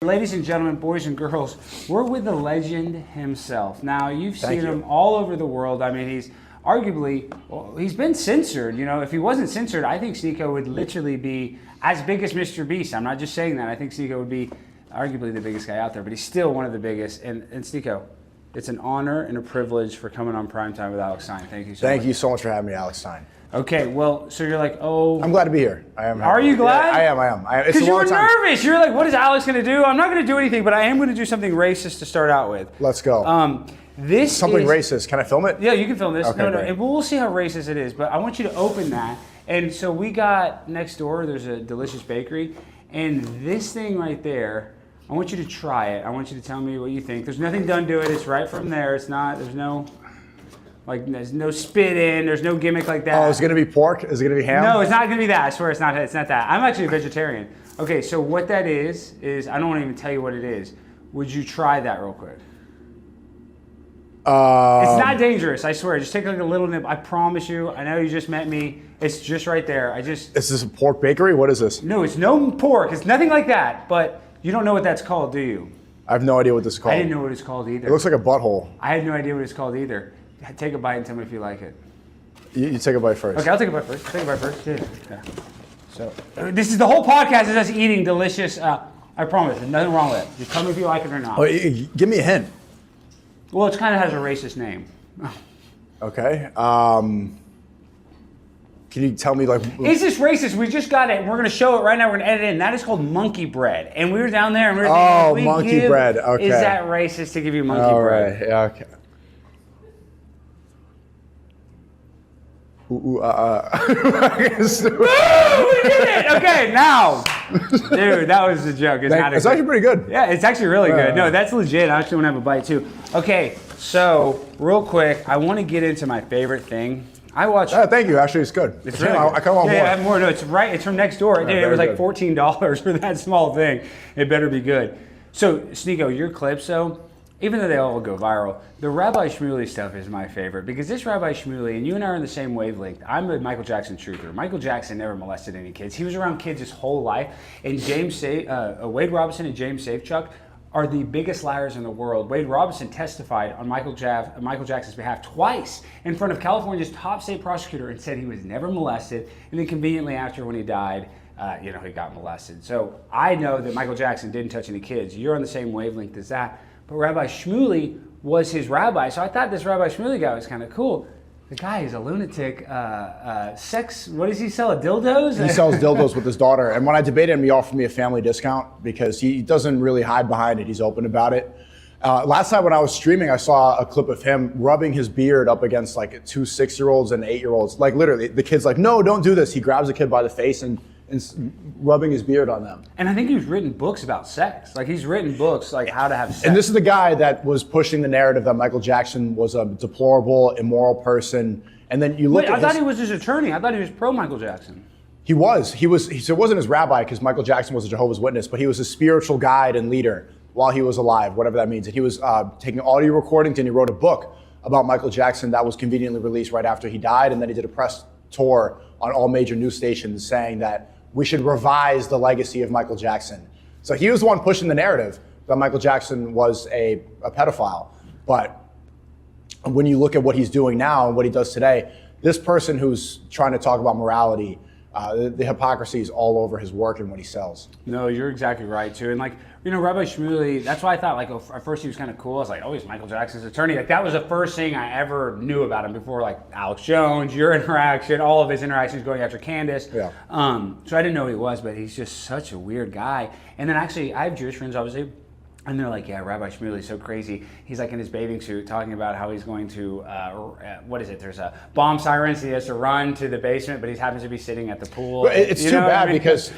Ladies and gentlemen, boys and girls, we're with the legend himself. Now, you've seen him all over the world. I mean, he's arguably, well, he's been censored. You know, if he wasn't censored, I think SNEAKO would literally be as big as MrBeast. I'm not just saying that. I think SNEAKO would be arguably the biggest guy out there, but he's still one of the biggest. And SNEAKO, it's an honor and a privilege for coming on Primetime with Alex Stein. Thank you so much. Thank you so much for having me, Alex Stein. Okay, well, so you're like, oh. I'm glad to be here. I am. Are you glad? Yeah, I am. Because you were nervous. You're like, what is Alex going to do? I'm not going to do anything, but I am going to do something racist to start out with. Let's go. This something racist. Can I film it? Yeah, you can film this. Okay, no, great. and we'll see how racist it is, but I want you to open that. And so we got next door, there's a delicious bakery, and this thing right there, I want you to try it. I want you to tell me what you think. There's nothing done to it. It's right from there. It's not, there's no spit in, there's no gimmick like that. Oh, is it gonna be pork? Is it gonna be ham? No, it's not gonna be that. I swear it's not that. I'm actually a vegetarian. Okay, so what that is I don't want to even tell you what it is. Would you try that real quick? It's not dangerous, I swear. Just take like a little nip. I promise you. I know you just met me. It's just right there. Is this a pork bakery? What is this? No, it's no pork. It's nothing like that. But you don't know what that's called, do you? I have no idea what this is called. I didn't know what it's called either. It looks like a butthole. I had no idea what it's called either. Take a bite and tell me if you like it. You take a bite first. Okay, I'll take a bite first. Take a bite first. Yeah. So this is the whole podcast is us eating delicious. I promise, there's nothing wrong with it. Just tell me if you like it or not. Oh, give me a hint. Well, it kind of has a racist name. Okay. Can you tell me like? Is this racist? We just got it. We're gonna show it right now. We're gonna edit it in. That is called monkey bread. And we were down there and we were thinking, monkey bread. Okay. Is that racist to give you monkey bread? Right. Yeah. Okay. We did it! Okay, now. Dude, that was a joke. It's actually pretty good. Yeah, it's actually really good. No, that's legit. I actually want to have a bite too. Okay, so real quick, I want to get into my favorite thing. I watched. Thank you. Actually, it's good. It's really good. I kind of want more. Yeah, I have more. No, it's right. It's from next door. It was like $14 for that small thing. It better be good. So, SNEAKO, your clips though, even though they all go viral, the Rabbi Schmuley stuff is my favorite because this Rabbi Schmuley, and you and I are in the same wavelength. I'm a Michael Jackson truther. Michael Jackson never molested any kids. He was around kids his whole life. And Wade Robinson and James Safechuck are the biggest liars in the world. Wade Robinson testified on Michael Jackson's behalf twice in front of California's top state prosecutor and said he was never molested. And then conveniently after when he died, he got molested. So I know that Michael Jackson didn't touch any kids. You're on the same wavelength as that. But Rabbi Schmuley was his rabbi, so I thought this Rabbi Schmuley guy was kind of cool. The guy is a lunatic. What does he sell? Dildos? He sells dildos with his daughter. And when I debated him, he offered me a family discount because he doesn't really hide behind it. He's open about it. Last night when I was streaming, I saw a clip of him rubbing his beard up against like 2 6-year-olds and 8-year-olds. Like literally, the kid's like, no, don't do this. He grabs the kid by the face and rubbing his beard on them. And I think he's written books about sex. Like he's written books like how to have sex. And this is the guy that was pushing the narrative that Michael Jackson was a deplorable, immoral person. And then you look at I thought he was his attorney. I thought he was pro Michael Jackson. He was. So it wasn't his rabbi because Michael Jackson was a Jehovah's Witness, but he was his spiritual guide and leader while he was alive, whatever that means. And he was taking audio recordings and he wrote a book about Michael Jackson that was conveniently released right after he died. And then he did a press tour on all major news stations saying that we should revise the legacy of Michael Jackson. So he was the one pushing the narrative that Michael Jackson was a pedophile. But when you look at what he's doing now and what he does today, this person who's trying to talk about morality, the hypocrisy is all over his work and what he sells. No, you're exactly right too. And Rabbi Schmuley, that's why I thought at first he was kind of cool. I was like, oh, he's Michael Jackson's attorney. Like that was the first thing I ever knew about him before like Alex Jones, your interaction, all of his interactions going after Candace. Yeah. So I didn't know who he was, but he's just such a weird guy. And then actually I have Jewish friends obviously. And they're like, yeah, Rabbi Schmuley's so crazy. He's like in his bathing suit talking about how he's going to, there's a bomb sirens. He has to run to the basement, but he happens to be sitting at the pool. It's too bad because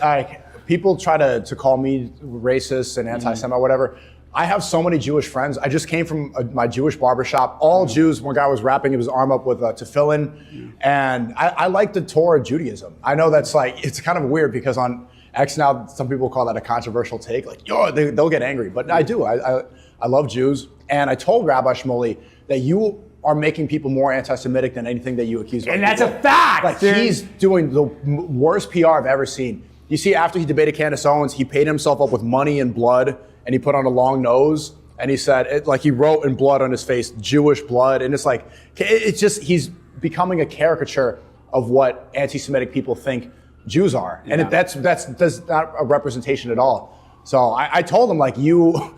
people try to call me racist and anti-Semite or whatever. I have so many Jewish friends. I just came from my Jewish barbershop. All Jews, one guy was rapping, he was arm up with tefillin. And I like the Torah Judaism. I know that's it's kind of weird because on X now, some people call that a controversial take. Like, they'll get angry. But I do. I love Jews. And I told Rabbi Schmuley that you are making people more anti-Semitic than anything that you accuse of. And that's a fact. Like, he's doing the worst PR I've ever seen. You see, after he debated Candace Owens, he paid himself up with money and blood and he put on a long nose, and he said, he wrote in blood on his face, Jewish blood, and it's like, it's just, he's becoming a caricature of what anti-Semitic people think Jews are. And that's not a representation at all. So I told him, like, you're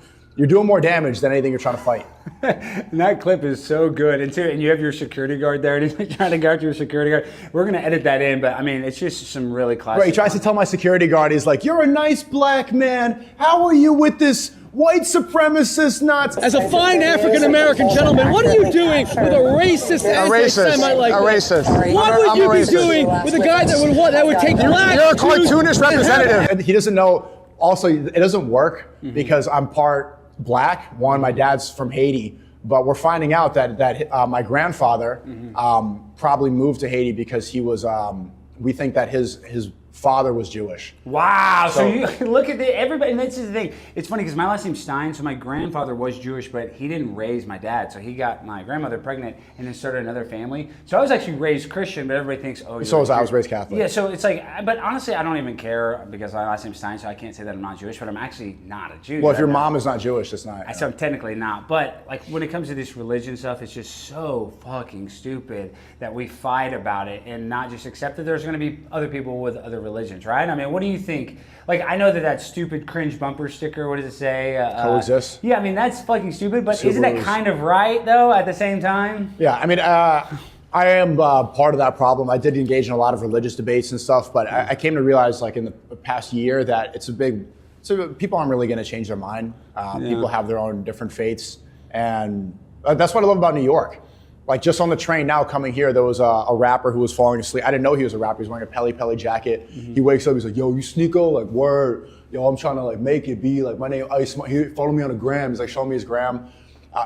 doing more damage than anything you're trying to fight. And that clip is so good. And you have your security guard there, and he's like trying to guard your security guard. We're going to edit that in, but I mean, it's just some really classic. Right, he tries to tell my security guard, he's like, you're a nice black man. How are you with this white supremacist nuts? As a fine African-American gentleman, what are you doing with a racist anti-Semite like this? Racist. What would you be doing with a guy that would take black You're a Jews cartoonish representative. And he doesn't know, also, it doesn't work because I'm part black. One, my dad's from Haiti, but we're finding out that my grandfather probably moved to Haiti because he was, we think that his father was Jewish. Wow. So you look at everybody, and this is the thing. It's funny because my last name's Stein, so my grandfather was Jewish, but he didn't raise my dad. So he got my grandmother pregnant and then started another family. So I was actually raised Christian, but everybody thinks, oh, so was I. I was raised Catholic. Yeah, so it's like, but honestly, I don't even care because my last name's Stein, so I can't say that I'm not Jewish, but I'm actually not a Jew. Well, if your mom is not Jewish, it's not. So I'm technically not. But like when it comes to this religion stuff, it's just so fucking stupid that we fight about it and not just accept that there's going to be other people with other religions, right? I mean, what do you think? Like, I know that stupid cringe bumper sticker, what does it say? Coexist? Yeah, I mean, that's fucking stupid, but isn't that kind of right, though, at the same time? Yeah, I mean, I am part of that problem. I did engage in a lot of religious debates and stuff, but I came to realize, like, in the past year that people aren't really going to change their mind. People have their own different faiths, and that's what I love about New York. Like, just on the train now coming here, there was a rapper who was falling asleep. I didn't know he was a rapper. He was wearing a Pele Pele jacket. He wakes up, he's like, yo, you SNEAKO? Like, word. Yo, I'm trying to, like, make it be. Like, my name, Ice. He followed me on a gram. He's like, showing me his gram.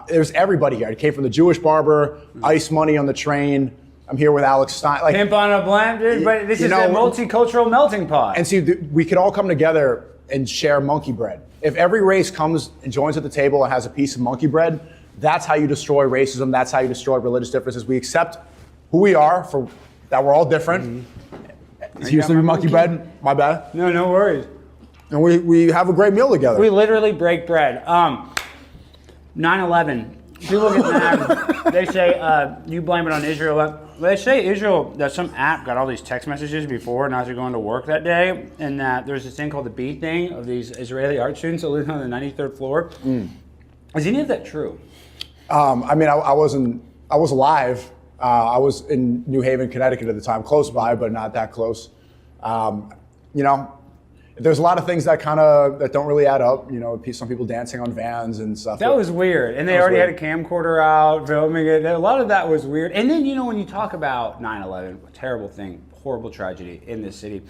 There's everybody here. I came from the Jewish barber, Ice Money on the train. I'm here with Alex Stein. Like, Pimp on a blam, dude. But this is a multicultural melting pot. And see, we could all come together and share monkey bread. If every race comes and joins at the table and has a piece of monkey bread, that's how you destroy racism. That's how you destroy religious differences. We accept who we are, that we're all different. Here's some monkey bread. My bad. No worries. And we have a great meal together. We literally break bread. 9/11. People get mad. They say you blame it on Israel. They say Israel, that some app got all these text messages before not to going to work that day, and that there's this thing called the B thing of these Israeli art students that live on the 93rd floor. Is any of that true? I mean, I was alive. I was in New Haven, Connecticut at the time, close by, but not that close. There's a lot of things that don't really add up. You know, some people dancing on vans and stuff. That was weird. And they already had a camcorder out filming it. A lot of that was weird. And then, when you talk about 9/11, a terrible thing, horrible tragedy in this city,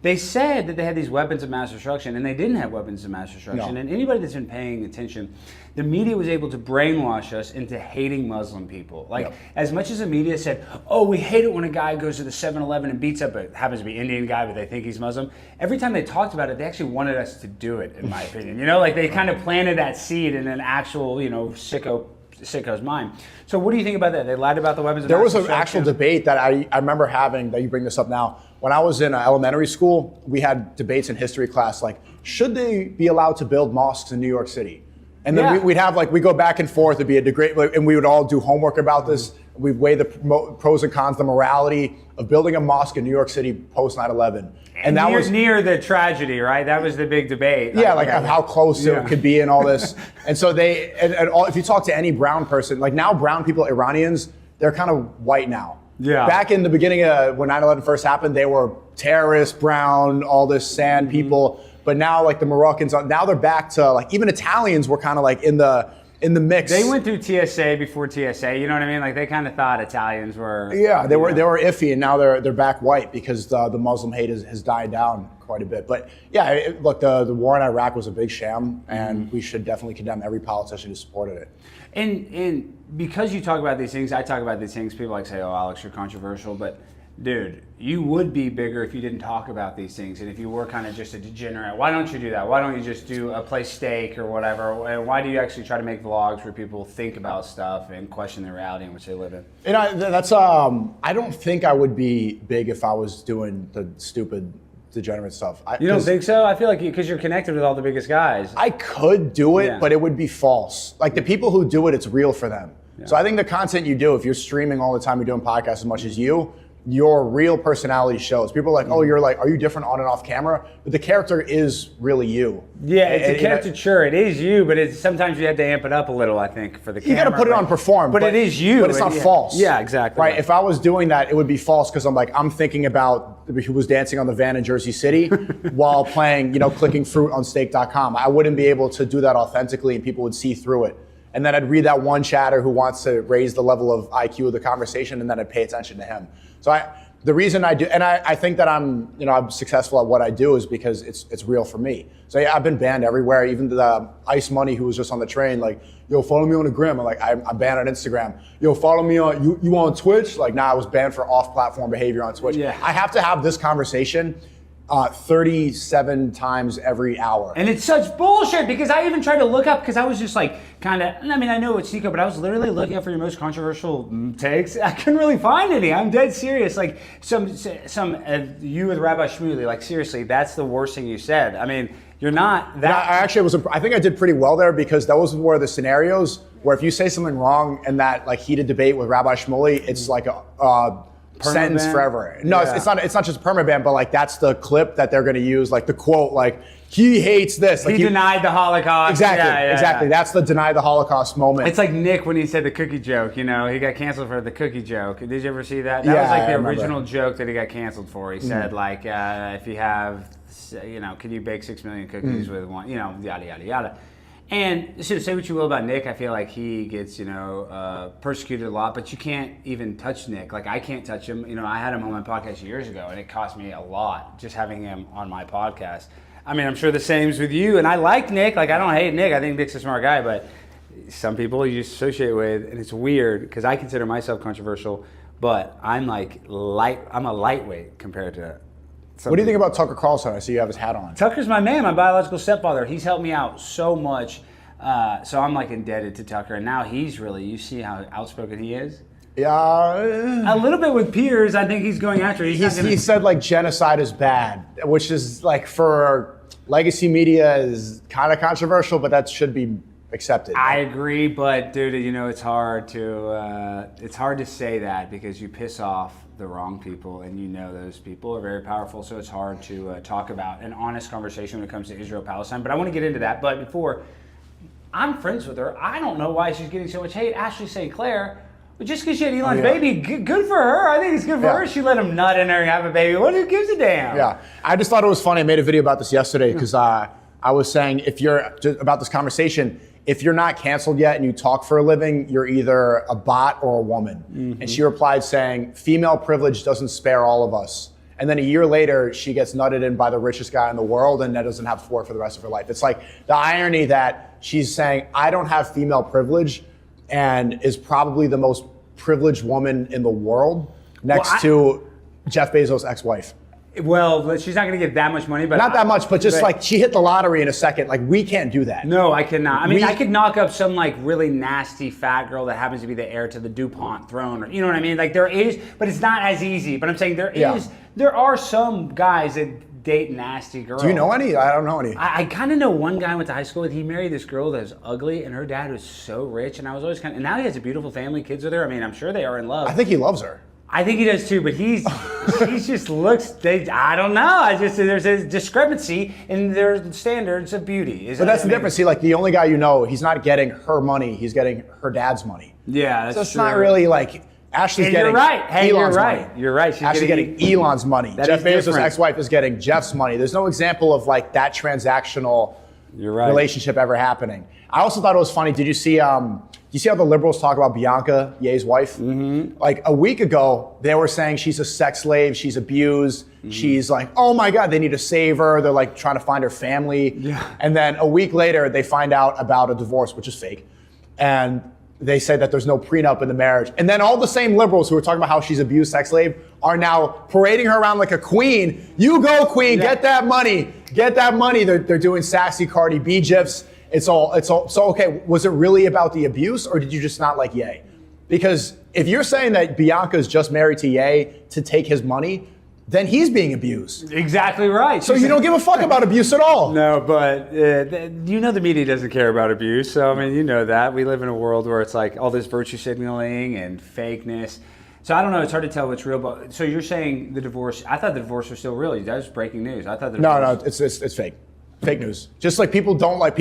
they said that they had these weapons of mass destruction, and they didn't have weapons of mass destruction. No. And anybody that's been paying attention, the media was able to brainwash us into hating Muslim people. Like, as much as the media said, oh, we hate it when a guy goes to the 7-Eleven and beats up it happens to be Indian guy, but they think he's Muslim. Every time they talked about it, they actually wanted us to do it, in my opinion. Like, they kind of planted that seed in an actual, sicko's mind. So what do you think about that? They lied about the weapons of mass destruction? There was an actual debate that I remember having, that you bring this up now. When I was in elementary school, we had debates in history class, like, should they be allowed to build mosques in New York City? And then we'd have, like, we go back and forth, it'd be a debate, and we would all do homework about this. We'd weigh the pros and cons, the morality of building a mosque in New York City post 9/11. And that was near the tragedy, right? That was the big debate. Yeah, like how close it could be and all this. And so if you talk to any brown person, like now brown people, Iranians, they're kind of white now. Yeah. Back in the beginning when 9/11 first happened, they were terrorists, brown, all this sand people. But now, like the Moroccans, now they're back to, like, even Italians were kind of like in the mix. They went through TSA before TSA. You know what I mean? Like, they kind of thought Italians were. Yeah, they were iffy, and now they're back white because the Muslim hate has died down quite a bit. But yeah, look, the war in Iraq was a big sham, and we should definitely condemn every politician who supported it. And because you talk about these things, I talk about these things. People like say, "Oh, Alex, you're controversial," but dude, you would be bigger if you didn't talk about these things, and if you were kind of just a degenerate. Why don't you do that? Why don't you just play steak or whatever? And why do you actually try to make vlogs where people think about stuff and question the reality in which they live in? That's I don't think I would be big if I was doing the stupid degenerate stuff. You don't think so? I feel like because you're connected with all the biggest guys. I could do it, but it would be false. Like the people who do it, it's real for them. Yeah. So I think the content you do, if you're streaming all the time, you're doing podcasts as much as you, your real personality shows. People are like, oh, you're like, are you different on and off camera? But the character is really you. Yeah, it's a caricature. It is you, but it's sometimes you have to amp it up a little, I think, for the camera. You got to put it on perform. But it is you. But it's not false. Yeah, exactly. Right? If I was doing that, it would be false because I'm thinking about who was dancing on the van in Jersey City while playing, clicking fruit on steak.com. I wouldn't be able to do that authentically and people would see through it. And then I'd read that one chatter who wants to raise the level of IQ of the conversation, and then I'd pay attention to him. So the reason I do, and I think that I'm successful at what I do is because it's real for me. So yeah, I've been banned everywhere. Even the Ice Money who was just on the train, like, yo, follow me on the gram. I'm like, I'm banned on Instagram. Yo, follow me on, you on Twitch? Like, nah, I was banned for off-platform behavior on Twitch. Yeah. I have to have this conversation 37 times every hour. And it's such bullshit because I even tried to look up because I was just like I know it's SNEAKO, but I was literally looking up for your most controversial takes. I couldn't really find any. I'm dead serious. Like some you with Rabbi Schmuley, like seriously, that's the worst thing you said. I mean, you're not that. I think I did pretty well there because those were the scenarios where if you say something wrong in that like heated debate with Rabbi Schmuley, it's like a sentence forever. No, it's not just a permanent ban, but like that's the clip that they're going to use, like the quote, like he hates this. Like he denied the Holocaust. Exactly, exactly. That's the deny the Holocaust moment. It's like Nick when he said the cookie joke. He got canceled for the cookie joke. Did you ever see that? That was like the original joke that he got canceled for. He said like, if you have, can you bake 6 million cookies with one? Yada yada yada. And so say what you will about Nick, I feel like he gets, persecuted a lot, but you can't even touch Nick. Like I can't touch him. I had him on my podcast years ago and it cost me a lot just having him on my podcast. I mean, I'm sure the same's with you, and I like Nick. Like I don't hate Nick. I think Nick's a smart guy, but some people you just associate with, and it's weird because I consider myself controversial, but I'm a lightweight compared to What do you think about Tucker Carlson? I see you have his hat on. Tucker's my man, my biological stepfather. He's helped me out so much. So I'm like indebted to Tucker. And now you see how outspoken he is? Yeah. A little bit with peers, I think he's going after it. He said like genocide is bad, which is like for legacy media is kind of controversial, but that should be accepted. I agree, but dude, it's hard to say that because you piss off the wrong people, and those people are very powerful, so it's hard to talk about an honest conversation when it comes to Israel-Palestine. But I want to get into that. But before, I'm friends with her. I don't know why she's getting so much hate. Ashley St. Clair, but just because she had Elon's baby, good for her. I think it's good for her. She let him nut in her and have a baby. Who gives a damn? Yeah, I just thought it was funny. I made a video about this yesterday because I was saying about this conversation, if you're not canceled yet and you talk for a living, you're either a bot or a woman. Mm-hmm. And she replied saying, female privilege doesn't spare all of us. And then a year later, she gets nutted in by the richest guy in the world and that doesn't have for the rest of her life. It's like the irony that she's saying, I don't have female privilege and is probably the most privileged woman in the world next to Jeff Bezos' ex-wife. Well, she's not going to get that much money, but not that much, but just like she hit the lottery in a second. Like we can't do that. No, I cannot. I mean, I could knock up some like really nasty fat girl that happens to be the heir to the DuPont throne, or you know what I mean? Like there is, but it's not as easy. But I'm saying there are some guys that date nasty girls. Do you know any? I don't know any. I kind of know one guy I went to high school with. He married this girl that was ugly, and her dad was so rich, and I was always and now he has a beautiful family, kids with her. I mean, I'm sure they are in love. I think he loves her. I think he does too, but he just looks. I don't know. There's a discrepancy in their standards of beauty. But that's the difference. See, like the only guy he's not getting her money. He's getting her dad's money. Yeah, that's so it's true. not really like Ashley's getting. You're right. Hey, Elon's you're right. money. You're right. She's Ashley's getting Elon's money. Jeff Bezos' ex-wife is getting Jeff's money. There's no example of like that transactional relationship ever happening. I also thought it was funny. Did you see? You see how the liberals talk about Bianca, Ye's wife? Mm-hmm. Like a week ago, they were saying she's a sex slave, she's abused, she's like, oh my God, they need to save her. They're like trying to find her family. Yeah. And then a week later, they find out about a divorce, which is fake. And they say that there's no prenup in the marriage. And then all the same liberals who were talking about how she's abused sex slave are now parading her around like a queen. You go, queen, get that money. Get that money. They're doing sassy Cardi B gifs. It's all so okay. Was it really about the abuse, or did you just not like Ye? Because if you're saying that Bianca's just married to Ye to take his money, then he's being abused. Exactly right. So you don't give a fuck about abuse at all. No, but you know the media doesn't care about abuse. So, I mean, you know that. We live in a world where it's like all this virtue signaling and fakeness. So I don't know. It's hard to tell what's real. But so you're saying the divorce? I thought the divorce was still real. That was breaking news. I thought the divorce. No, it's fake. Fake news. Just like people don't like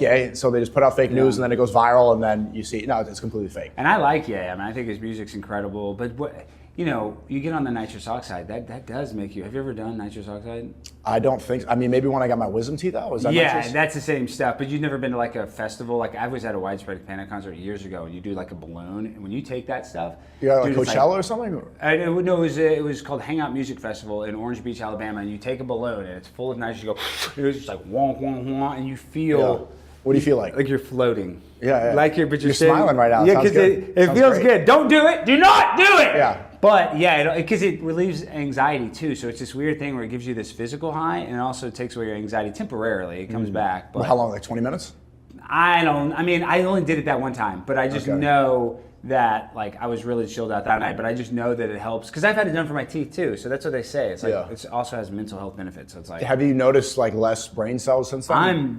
Ye, so they just put out fake news and then it goes viral and then you see, no, it's completely fake. And I like Ye. I mean, I think his music's incredible. But what, you know, you get on the nitrous oxide, that does make you. Have you ever done nitrous oxide? I don't think. I mean, maybe when I got my wisdom teeth out. Was that nitrous? That's the same stuff. But you've never been to like a festival. Like I was at a Widespread Panic concert years ago, and you do like a balloon, and when you take that stuff, yeah, like Coachella or something. It was called Hangout Music Festival in Orange Beach, Alabama, and you take a balloon, and it's full of nitrogen. You go, it was just like wonk wonk wonk, and you feel. Yeah. What do you feel like? Like you're floating. Yeah. Like you're smiling right now. Yeah, because it feels good. Don't do it. Do not do it. Yeah. But yeah, because it relieves anxiety too. So it's this weird thing where it gives you this physical high and it also takes away your anxiety temporarily. It comes back. But how long? Like 20 minutes? I only did it that one time, but I just know that like I was really chilled out that night. But I just know that it helps because I've had it done for my teeth too. So that's what they say. It's like it also has mental health benefits. So it's like. Have you noticed like less brain cells since then?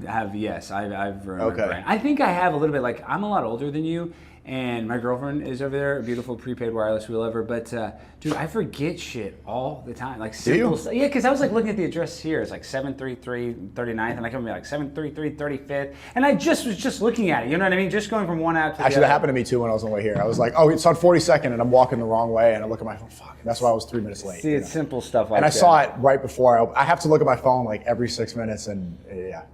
I've ruined my brain. I think I have a little bit. Like I'm a lot older than you. And my girlfriend is over there, a beautiful prepaid wireless wheel ever. But dude, I forget shit all the time. Like simple stuff. Yeah, because I was like looking at the address here. It's like 733 39th, and I come be like 733 35th. And I was just looking at it. You know what I mean? Just going from one app to the other. Actually, that happened to me too when I was on the way here. I was like, oh, it's on 42nd, and I'm walking the wrong way, and I look at my phone. Fuck. That's why I was 3 minutes late. See, it's simple stuff like that. And I saw it right before. I have to look at my phone like every 6 minutes, and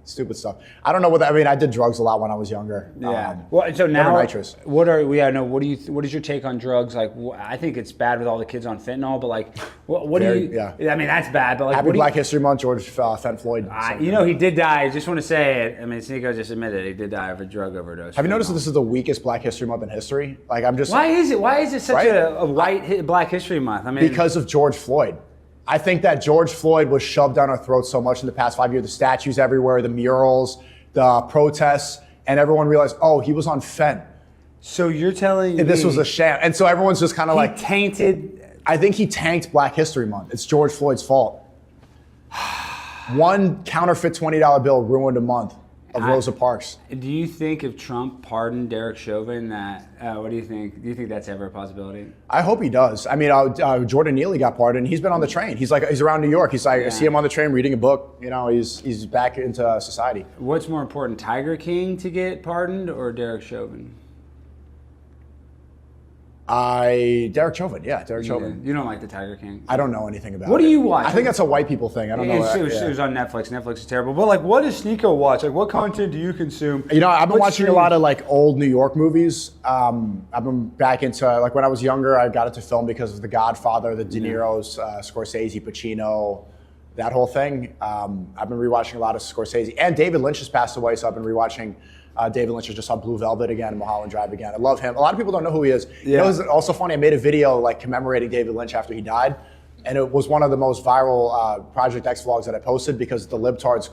stupid stuff. I don't know what that. I mean, I did drugs a lot when I was younger. Yeah. Well, so now, nitrous. What is your take on drugs? Like, I think it's bad with all the kids on fentanyl, but like, what do you? Yeah. I mean, that's bad. But like, Happy Black History Month, George Floyd. You know, he did die. I just want to say it. I mean, SNEAKO just admitted he did die of a drug overdose. Have you noticed that this is the weakest Black History Month in history? Like, I'm just. Why is it such a white Black History Month? I mean, because of George Floyd. I think that George Floyd was shoved down our throats so much in the past 5 years. The statues everywhere, the murals, the protests, and everyone realized, oh, he was on fent. So you're telling me this was a sham, and so everyone's just kind of like tainted. I think he tanked Black History Month. It's George Floyd's fault. One counterfeit $20 bill ruined a month of Rosa Parks. Do you think if Trump pardoned Derek Chauvin, that what do you think? Do you think that's ever a possibility? I hope he does. I mean, Jordan Neely got pardoned. He's been on the train. He's around New York. He's like, I see him on the train reading a book. You know, he's back into society. What's more important, Tiger King to get pardoned or Derek Chauvin? Derek Chauvin, Derek Chauvin. You don't like the Tiger King? I don't know anything about it. What do you watch? I think that's a white people thing. I don't know. It was on Netflix. Netflix is terrible. But like, what does SNEAKO watch? Like, what content do you consume? You know, I've been watching a lot of like old New York movies. I've been back into like when I was younger, I got into film because of The Godfather, the De Niro's, Scorsese, Pacino, that whole thing. I've been rewatching a lot of Scorsese, and David Lynch has passed away, so I've been rewatching. David Lynch. I just saw Blue Velvet again, Mulholland Drive again. I love him. A lot of people don't know who he is. You know, it's also funny. I made a video like commemorating David Lynch after he died, and it was one of the most viral Project X vlogs that I posted because the libtards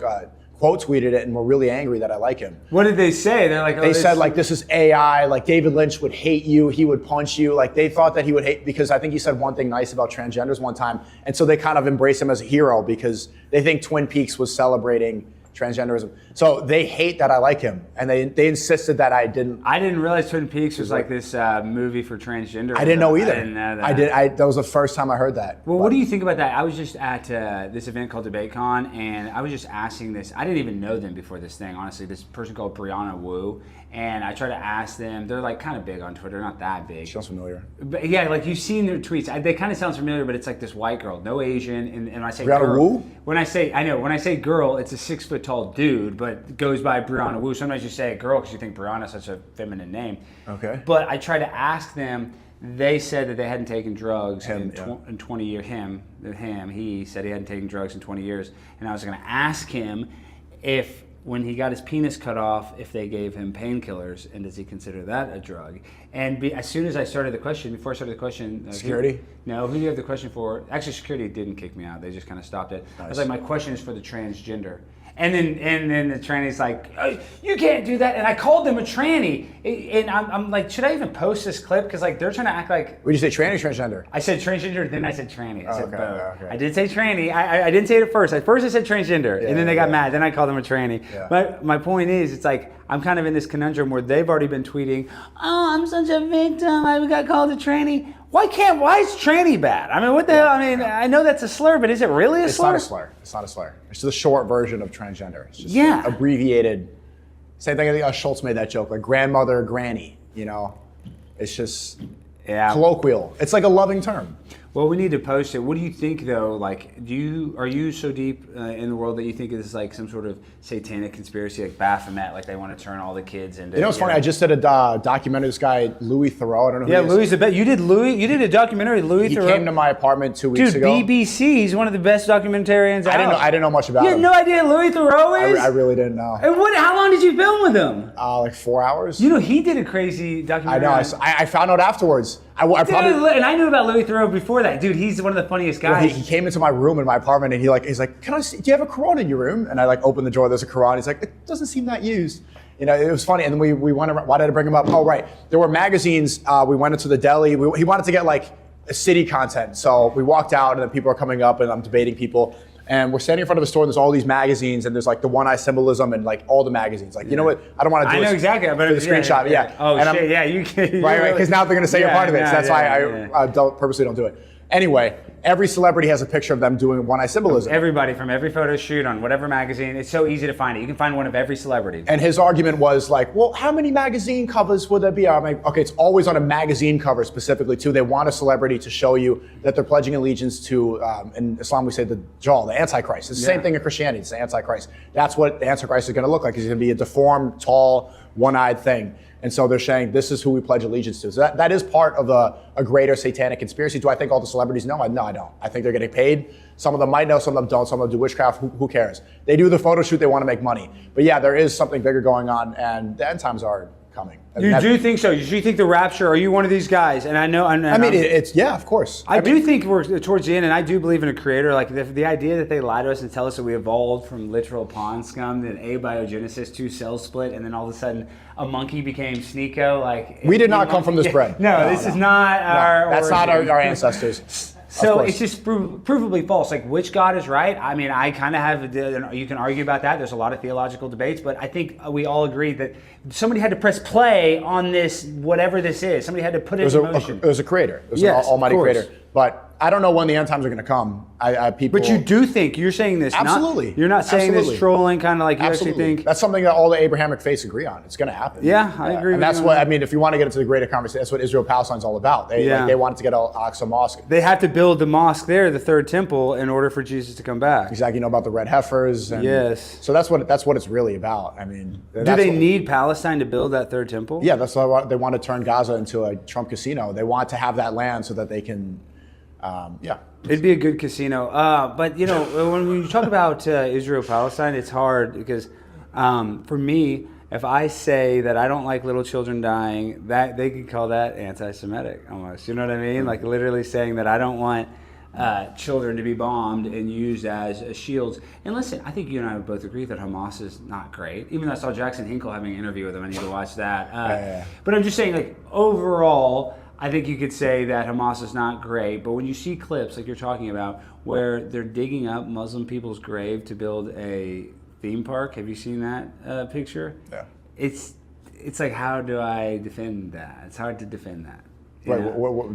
quote tweeted it and were really angry that I like him. What did they say? They're like, they said like, this is AI. Like David Lynch would hate you. He would punch you. Like they thought that he would hate because I think he said one thing nice about transgenders one time, and so they kind of embrace him as a hero because they think Twin Peaks was celebrating transgenderism. So they hate that I like him, and they insisted that I didn't. I didn't realize Twin Peaks was like this movie for transgender. I didn't know either. I didn't know that. That was the first time I heard that. Well, what do you think about that? I was just at this event called DebateCon, and I was just asking this. I didn't even know them before this thing, honestly. This person called Brianna Wu, and I tried to ask them. They're like kind of big on Twitter, not that big. Sounds familiar. But yeah, like you've seen their tweets. They kind of sound familiar, but it's like this white girl, no Asian. And when I say Brianna girl, Wu? when I say girl, it's a 6 foot tall dude, but goes by Brianna Wu. Sometimes you say girl because you think Brianna is such a feminine name. Okay. But I tried to ask them. They said that they hadn't taken drugs in 20 years. He said he hadn't taken drugs in 20 years. And I was going to ask him if, when he got his penis cut off, if they gave him painkillers, and does he consider that a drug? And as soon as I started the question, before I started the question... Security? Who do you have the question for? Actually, security didn't kick me out. They just kind of stopped it. Nice. I was like, my question is for the transgender. And then the tranny's like, oh, you can't do that. And I called them a tranny. And I'm like, should I even post this clip? Because like they're trying to act like. Would you say tranny or transgender? I said transgender, then I said tranny. I said both. Okay. I did say tranny. I didn't say it at first. At first I said transgender, and then they got mad. Then I called them a tranny. Yeah. But my point is, it's like I'm kind of in this conundrum where they've already been tweeting, oh, I'm such a victim. I got called a tranny. Why is tranny bad? I mean, what the hell? I mean, I know that's a slur, but is it really a slur? It's not a slur. It's not a slur. It's the short version of transgender. It's just abbreviated. Same thing. I think Schultz made that joke, like grandmother, granny. You know, it's just colloquial. It's like a loving term. Well, we need to post it. What do you think, though? Like, are you so deep in the world that you think it's like some sort of satanic conspiracy, like Baphomet, like they want to turn all the kids into? You know, it's funny. I just did a documentary. This guy Louis Theroux. I don't know. Who he is. Louis the best. You did a documentary, Louis Theroux. He came to my apartment 2 weeks ago. Dude, BBC. He's one of the best documentarians out. I didn't know much about him. You had no idea who Louis Theroux is? I really didn't know. And how long did you film with him? Like 4 hours. You know, he did a crazy documentary. I know. I found out afterwards. And I knew about Louis Theroux before that. Dude, he's one of the funniest guys. Well, he came into my room in my apartment and he's like, can I see, do you have a Quran in your room? And I like opened the drawer, there's a Quran. He's like, it doesn't seem that used. You know, it was funny. And then we went around, why did I bring him up? Oh, right. There were magazines. We went into the deli. He wanted to get like a city content. So we walked out and then people are coming up and I'm debating people. And we're standing in front of a store and there's all these magazines and there's like the one-eye symbolism and like all the magazines. Like, you know what? I don't want to do I know exactly. For the screenshot. Yeah. Oh, and shit. Yeah, you can. Right. Because now they're going to say you're part of it. So that's why I purposely don't do it. Anyway, every celebrity has a picture of them doing one-eye symbolism. Everybody from every photo shoot on whatever magazine. It's so easy to find it. You can find one of every celebrity. And his argument was like, well, how many magazine covers would there be? I'm like, okay, it's always on a magazine cover specifically too. They want a celebrity to show you that they're pledging allegiance to, in Islam we say the Dajjal, the Antichrist. It's the same thing in Christianity, it's the Antichrist. That's what the Antichrist is going to look like. He's going to be a deformed, tall, one-eyed thing. And so they're saying, this is who we pledge allegiance to. So that is part of a greater satanic conspiracy. Do I think all the celebrities know? No, I don't. I think they're getting paid. Some of them might know, some of them don't. Some of them do witchcraft. Who cares? They do the photo shoot. They want to make money. But yeah, there is something bigger going on, and the end times are coming. You do think so? You think the rapture? Are you one of these guys? And I know. It's yeah, of course. I do think we're towards the end, and I do believe in a creator. Like the idea that they lie to us and tell us that we evolved from literal pond scum, then abiogenesis, 2 cells split, and then all of a sudden a monkey became SNEAKO. Like we did not come from this bread. No, this is not our. That's not our ancestors. So it's just provably false. Like, which God is right? I mean, I kind of have, you can argue about that. There's a lot of theological debates, but I think we all agree that somebody had to press play on this, whatever this is. Somebody had to put it in motion. There's a creator. There's an almighty creator. But I don't know when the end times are going to come. But you do think, you're saying this. Absolutely. You're not saying this trolling, kind of like you actually think. That's something that all the Abrahamic faiths agree on. It's going to happen. Yeah, I agree. And that's what, I mean, if you want to get into the greater conversation, that's what Israel-Palestine's all about. They wanted to get Al-Aqsa Mosque. They have to build the mosque there, the third temple, in order for Jesus to come back. Exactly. You know about the red heifers. And yes. So that's what it's really about. I mean, do they need Palestine to build that third temple? Yeah, that's why they want to turn Gaza into a Trump casino. They want to have that land so that they can, It'd be a good casino. But, you know, when you talk about Israel-Palestine, it's hard because for me, if I say that I don't like little children dying, that they could call that anti-Semitic almost. You know what I mean? Like literally saying that I don't want children to be bombed and used as shields. And listen, I think you and I would both agree that Hamas is not great. Even though I saw Jackson Hinkle having an interview with him, I need to watch that. But I'm just saying, like, overall, I think you could say that Hamas is not great, but when you see clips like you're talking about where they're digging up Muslim people's grave to build a theme park, have you seen that picture? Yeah. It's like, how do I defend that? It's hard to defend that. Right,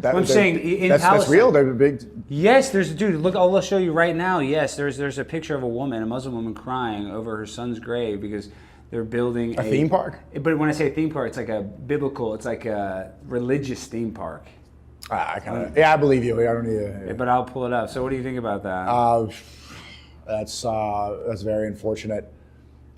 I'm saying in Palestine. That's real? They're big. Yes, dude, look, I'll show you right now. Yes, there's a picture of a Muslim woman crying over her son's grave because they're building a theme park. But when I say theme park, it's like it's like a religious theme park. I believe you. I don't need. But I'll pull it up. So what do you think about that? That's very unfortunate.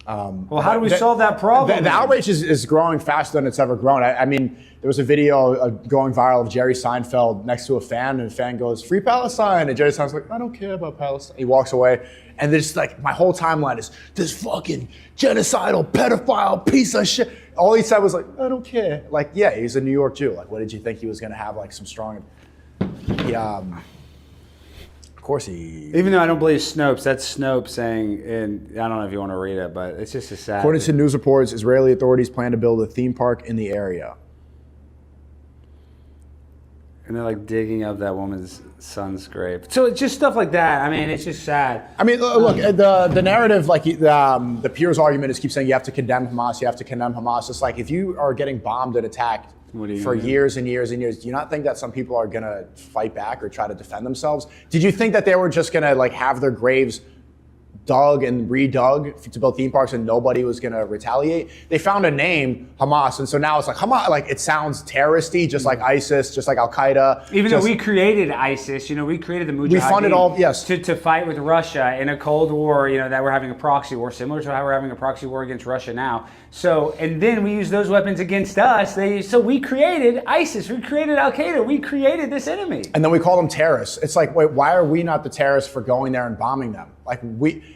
Well, how do we solve that problem? The outrage is growing faster than it's ever grown. I mean, there was a video going viral of Jerry Seinfeld next to a fan, and the fan goes, "Free Palestine," and Jerry Seinfeld's like, "I don't care about Palestine." He walks away, and there's like, my whole timeline is this fucking genocidal pedophile piece of shit. All he said was like, "I don't care." Like, yeah, he's a New York Jew. Like, what did you think he was gonna have like some strong? course he... Even though I don't believe Snopes, that's Snopes saying, and I don't know if you want to read it, but it's just a sad... According to news reports, Israeli authorities plan to build a theme park in the area. And they're like digging up that woman's son's grave. So it's just stuff like that. I mean, it's just sad. I mean, look, the narrative, like the Piers argument is keep saying you have to condemn Hamas, you have to condemn Hamas. It's like if you are getting bombed and attacked for years and years and years, do you not think that some people are gonna fight back or try to defend themselves? Did you think that they were just gonna like have their graves dug and redug to build theme parks and nobody was gonna retaliate? They found a name, Hamas, and so now it's like Hamas, like it sounds terroristy, just like ISIS, just like Al Qaeda. Even though we created ISIS, you know, we created the Mujahideen. We funded all, yes, to fight with Russia in a Cold War. You know, that we're having a proxy war, similar to how we're having a proxy war against Russia now. So, and then we use those weapons against us. So we created ISIS, we created Al Qaeda, we created this enemy, and then we call them terrorists. It's like, wait, why are we not the terrorists for going there and bombing them? Like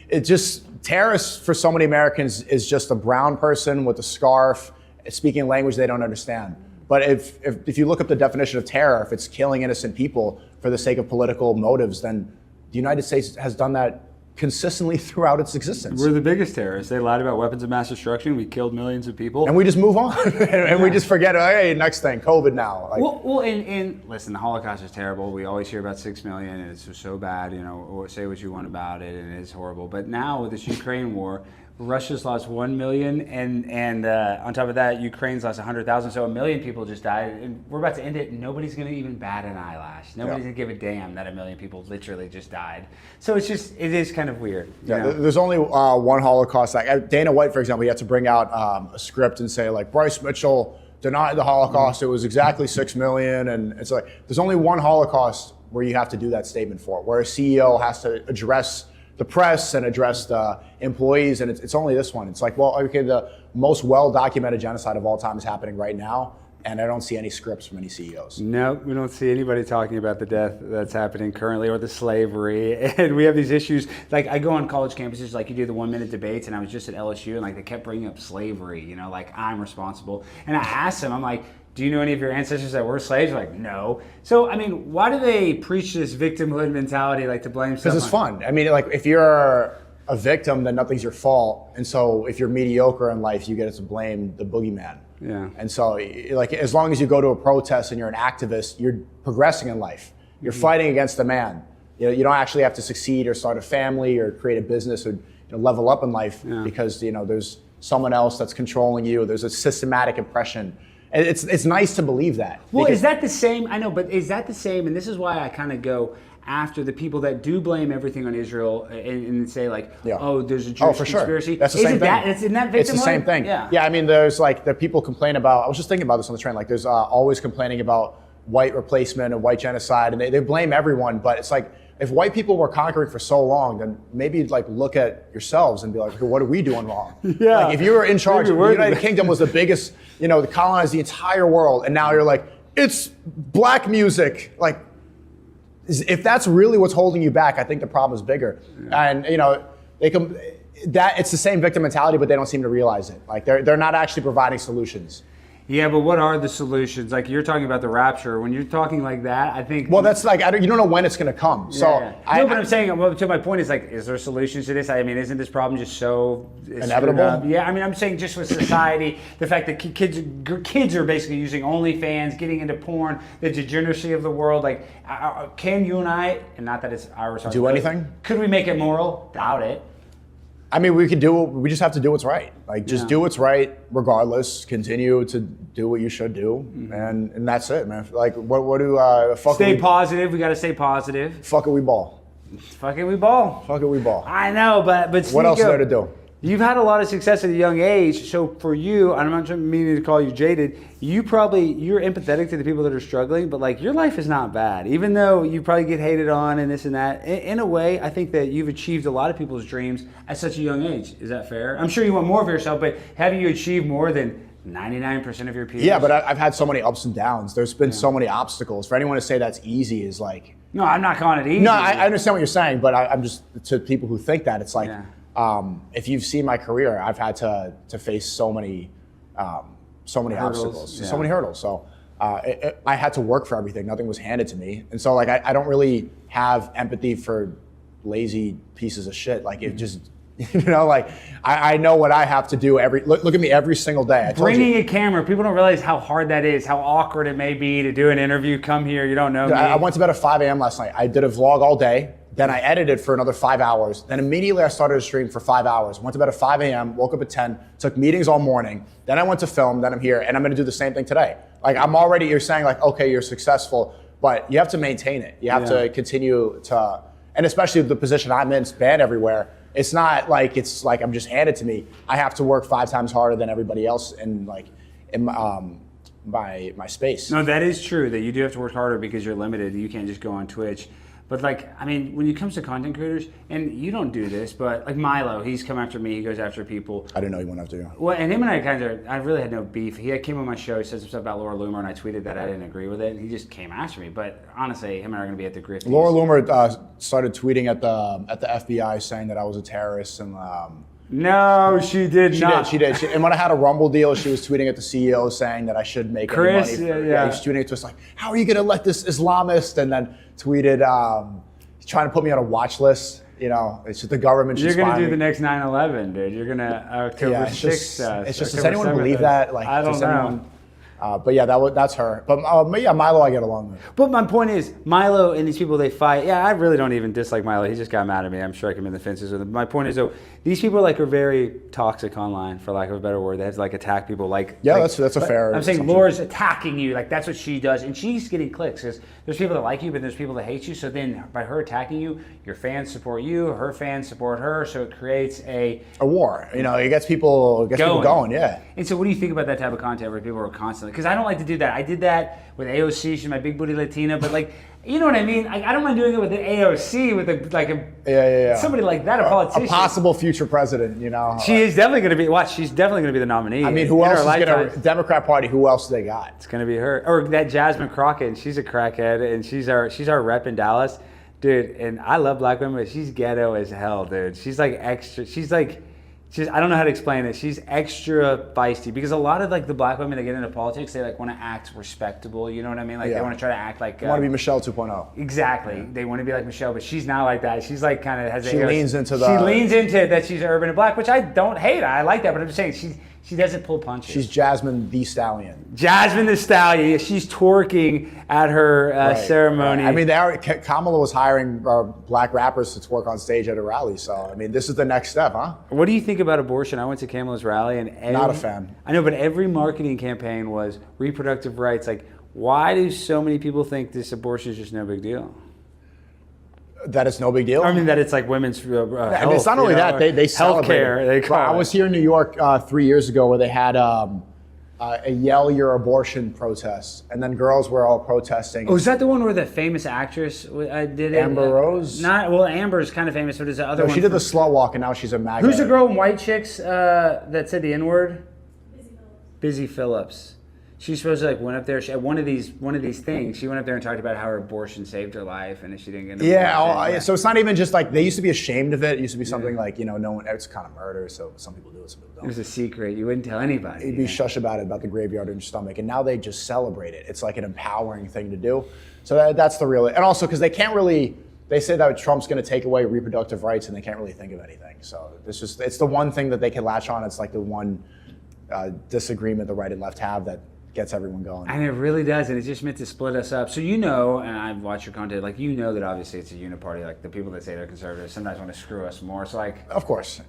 it just, terrorists for so many Americans is just a brown person with a scarf speaking a language they don't understand. But if you look up the definition of terror, if it's killing innocent people for the sake of political motives, then the United States has done that consistently throughout its existence. We're the biggest terrorists. They lied about weapons of mass destruction. We killed millions of people. And we just move on. and we just forget, hey, next thing, COVID now. Like, well, and listen, the Holocaust is terrible. We always hear about 6 million, and it's so bad, you know, or say what you want about it, and it is horrible. But now with this Ukraine war, Russia's lost 1 million, and on top of that, Ukraine's lost 100,000. So 1 million people just died, and we're about to end it. And nobody's going to even bat an eyelash. Nobody's going to give a damn that 1 million people literally just died. So it's just, it is kind of weird. Yeah, there's only one Holocaust. Like Dana White, for example, he had to bring out a script and say like Bryce Mitchell denied the Holocaust. It was exactly 6 million, and it's like there's only one Holocaust where you have to do that statement for, where a CEO has to address the press and address the employees, and it's only this one. It's like, well, okay, the most well-documented genocide of all time is happening right now, and I don't see any scripts from any CEOs. No, we don't see anybody talking about the death that's happening currently or the slavery. And we have these issues. Like, I go on college campuses, like you do the 1-minute debates, and I was just at LSU, and like they kept bringing up slavery, you know, like I'm responsible. And I asked them, I'm like, do you know any of your ancestors that were slaves? They're like, no. So, I mean, why do they preach this victimhood mentality, like to blame someone? Because it's fun. I mean, like if you're a victim, then nothing's your fault. And so if you're mediocre in life, you get to blame the boogeyman. Yeah. And so like as long as you go to a protest and you're an activist, you're progressing in life. You're fighting against the man. You know, you don't actually have to succeed or start a family or create a business or level up in life because there's someone else that's controlling you. There's a systematic oppression. And it's nice to believe that. Well, is that the same? I know, but is that the same? And this is why I kind of go after the people that do blame everything on Israel and say like, oh, there's a Jewish conspiracy. Sure. That's the same thing. Isn't that victimhood? It's the same thing. Yeah. I mean, there's like the people complain about. I was just thinking about this on the train. Like, there's always complaining about white replacement and white genocide, and they blame everyone. But it's like, if white people were conquering for so long, then maybe like look at yourselves and be like, okay, what are we doing wrong? Yeah. Like if you were in charge, the United Kingdom was the biggest, they colonized the entire world, and now you're like, it's black music. Like, if that's really what's holding you back, I think the problem is bigger. Yeah. And it's the same victim mentality, but they don't seem to realize it. Like they're not actually providing solutions. Yeah, but what are the solutions? Like you're talking about the rapture. When you're talking like that, I think. Well, that's like you don't know when it's going to come. So no, but I'm saying. Well, to my point is like, is there solutions to this? I mean, isn't this problem just so inevitable? Yeah, I mean, I'm saying just with society, the fact that kids are basically using OnlyFans, getting into porn, the degeneracy of the world. Like, can you and I, and not that it's our responsibility, do anything? Could we make it moral? Doubt it. I mean, we just have to do what's right. Like, just do what's right regardless. Continue to do what you should do, and that's it, man. Like, what do stay positive. We got to stay positive. Fuck it, we ball. Fuck it, we ball. Fuck it, we ball. I know, but what else is there to do? You've had a lot of success at a young age, so for you, I'm not meaning to call you jaded, you're empathetic to the people that are struggling, but like your life is not bad. Even though you probably get hated on and this and that, in a way, I think that you've achieved a lot of people's dreams at such a young age. Is that fair? I'm sure you want more of yourself, but have you achieved more than 99% of your peers? Yeah, but I've had so many ups and downs. There's been so many obstacles. For anyone to say that's easy is like... No, I'm not calling it easy. No, I understand what you're saying, but I'm just, to people who think that, it's like... Yeah. If you've seen my career, I've had to face so many obstacles, so many hurdles. So I had to work for everything. Nothing was handed to me. And so like, I don't really have empathy for lazy pieces of shit. Like it just, you know, like I know what I have to do look at me every single day. Bringing a camera, people don't realize how hard that is, how awkward it may be to do an interview, come here, you don't know me. I went to bed at 5 a.m. last night. I did a vlog all day. Then I edited for another 5 hours. Then immediately I started a stream for 5 hours. Went to bed at 5 a.m., woke up at 10, took meetings all morning. Then I went to film, then I'm here, and I'm gonna do the same thing today. Like you're saying like, okay, you're successful, but you have to maintain it. You have to continue to, and especially the position I'm in, banned everywhere. It's not like I'm just handed to me. I have to work 5 times harder than everybody else in my space. No, that is true that you do have to work harder because you're limited. You can't just go on Twitch. But like, I mean, when it comes to content creators, and you don't do this, but like Milo, he's come after me, he goes after people. I didn't know he went after you. Well, and him and I really had no beef. He came on my show, he said some stuff about Laura Loomer, and I tweeted that I didn't agree with it, and he just came after me. But honestly, him and I are gonna be at the Grifties. Laura Loomer started tweeting at the FBI saying that I was a terrorist, and no, she did not. She did. And when I had a Rumble deal, she was tweeting at the CEO saying that I should make any money. She's tweeting it to us like, how are you gonna let this Islamist? And then tweeted, trying to put me on a watch list. You know, it's just the government. You're gonna do the next 9/11, dude. You're gonna October 6th. It's just, does anyone believe that? Like, I don't know. But yeah, that's her. But yeah, Milo I get along with. But my point is, Milo and these people, they fight. Yeah, I really don't even dislike Milo. He just got mad at me. I'm striking him in the fences with him. My point is, though, these people like are very toxic online, for lack of a better word. They have to like attack people. Like that's a fair. I'm saying Laura's attacking you. Like that's what she does, and she's getting clicks. Because there's people that like you, but there's people that hate you. So then, by her attacking you, your fans support you. Her fans support her. So it creates a war. You know, it gets people going. Yeah. And so, what do you think about that type of content where people are constantly? Because I don't like to do that. I did that with AOC. She's my big booty Latina, but like, you know what I mean? I don't mind doing it with the AOC, with somebody like that, a politician, a possible future president. You know, she is definitely going to be. Watch, she's definitely going to be the nominee. I mean, who else is going to Democrat Party? Who else do they got? It's going to be her or that Jasmine Crockett. And she's a crackhead, and she's our rep in Dallas, dude. And I love black women, but she's ghetto as hell, dude. She's like extra. I don't know how to explain it. She's extra feisty because a lot of like the black women that get into politics, they like want to act respectable. You know what I mean? Like they want to try to act like. They want to be Michelle 2.0. Exactly. Yeah. They want to be like Michelle, but she's not like that. She's like kind of has. She leans into that she's urban and black, which I don't hate. I like that, but I'm just saying she doesn't pull punches. She's Jasmine the Stallion. Jasmine the Stallion. She's twerking at her ceremony. Right. I mean, Kamala was hiring black rappers to twerk on stage at a rally. So, I mean, this is the next step, huh? What do you think about abortion? I went to Kamala's rally and not a fan. I know, but every marketing campaign was reproductive rights. Like, why do so many people think this abortion is just no big deal? That it's no big deal? I mean, that it's like women's health. I mean, it's not only that, they celebrate healthcare. I was here in New York 3 years ago where they had a Yell Your Abortion protest, and then girls were all protesting. Oh, is that the one where the famous actress did it? Amber Rose? Amber's kind of famous, but is the other one? She did the slow walk, and now she's a MAGA. Who's the girl in White Chicks that said the N-word? Busy Phillips. She's supposed to like went up there at one of these things. She went up there and talked about how her abortion saved her life, and if she didn't get an abortion. So it's not even just like they used to be ashamed of it. It used to be something like no one. It's kind of murder, so some people do it, some people don't. It was a secret. You wouldn't tell anybody. You'd be shush about the graveyard in your stomach, and now they just celebrate it. It's like an empowering thing to do. So that's the real. And also because they can't really. They say that Trump's going to take away reproductive rights, and they can't really think of anything. So it's the one thing that they can latch on. It's like the one disagreement the right and left have that gets everyone going. And it really does, and it's just meant to split us up. So and I've watched your content, like that obviously it's a uniparty. Like the people that say they're conservative sometimes want to screw us more. So like, of course.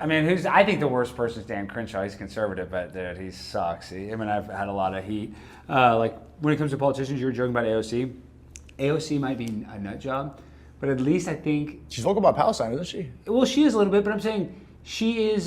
I mean, I think the worst person is Dan Crenshaw. He's conservative, but dude, he sucks. Him and I've had a lot of heat. Like when it comes to politicians, you were joking about AOC. AOC might be a nut job, but at least I think she's vocal about Palestine, isn't she? Well, she is a little bit, but I'm saying she is.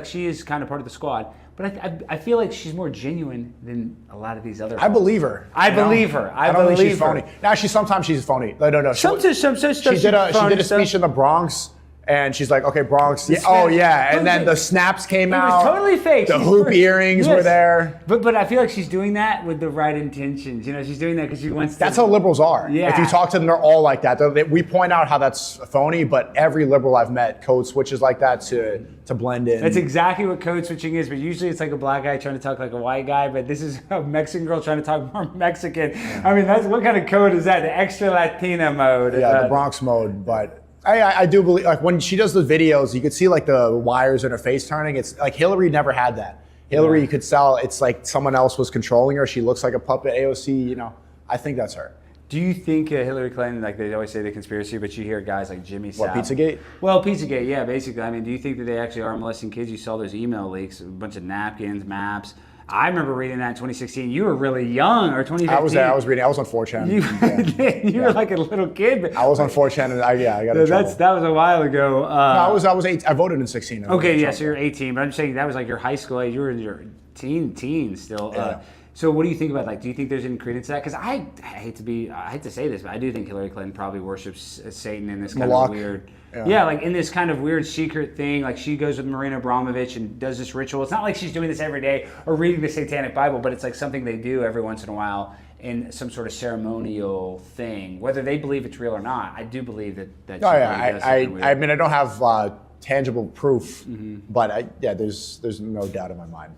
She is kind of part of the squad. But I feel like she's more genuine than a lot of these other. I believe her. I believe her. I don't think she's phony. Now sometimes she's phony. No. She did a speech in the Bronx, And she's like, okay, Bronx. Yeah, oh, yeah. And then the snaps came out. It was totally fake. The hoop earrings were there. But I feel like she's doing that with the right intentions. You know, she's doing that because she wants to. That's how liberals are. Yeah. If you talk to them, they're all like that. We point out how that's phony, but every liberal I've met code switches like that to blend in. That's exactly what code switching is, but usually it's like a black guy trying to talk like a white guy, but this is a Mexican girl trying to talk more Mexican. Yeah. I mean, that's what kind of code is that? The extra Latina mode. Yeah, the Bronx mode, but I do believe, like when she does the videos, you could see like the wires in her face turning. It's like Hillary never had that. Hillary, you could tell it's like someone else was controlling her. She looks like a puppet. AOC, you know, I think that's her. Do you think Hillary Clinton, like they always say the conspiracy, but you hear guys like Jimmy Savile. What, Pizzagate? Well, Pizzagate, yeah, basically. I mean, do you think that they actually are molesting kids? You saw those email leaks, a bunch of napkins, maps. I remember reading that in 2016. You were really young, or 2015. I was there. I was reading. I was on 4chan. You were like a little kid. But I was on 4chan, and I got in trouble. That was a while ago. No, I was 8. I voted in 16. Okay, yeah, so you're 18. But I'm just saying that was like your high school age. You were in your teens still. Yeah. So what do you think about, like, do you think there's any credence to that? Because I hate to say this, but I do think Hillary Clinton probably worships Satan in this kind of weird, like in this kind of weird secret thing. Like she goes with Marina Abramovich and does this ritual. It's not like she's doing this every day or reading the Satanic Bible, but it's like something they do every once in a while in some sort of ceremonial thing. Whether they believe it's real or not, I do believe that she does something weird. I mean, I don't have tangible proof, but there's no doubt in my mind.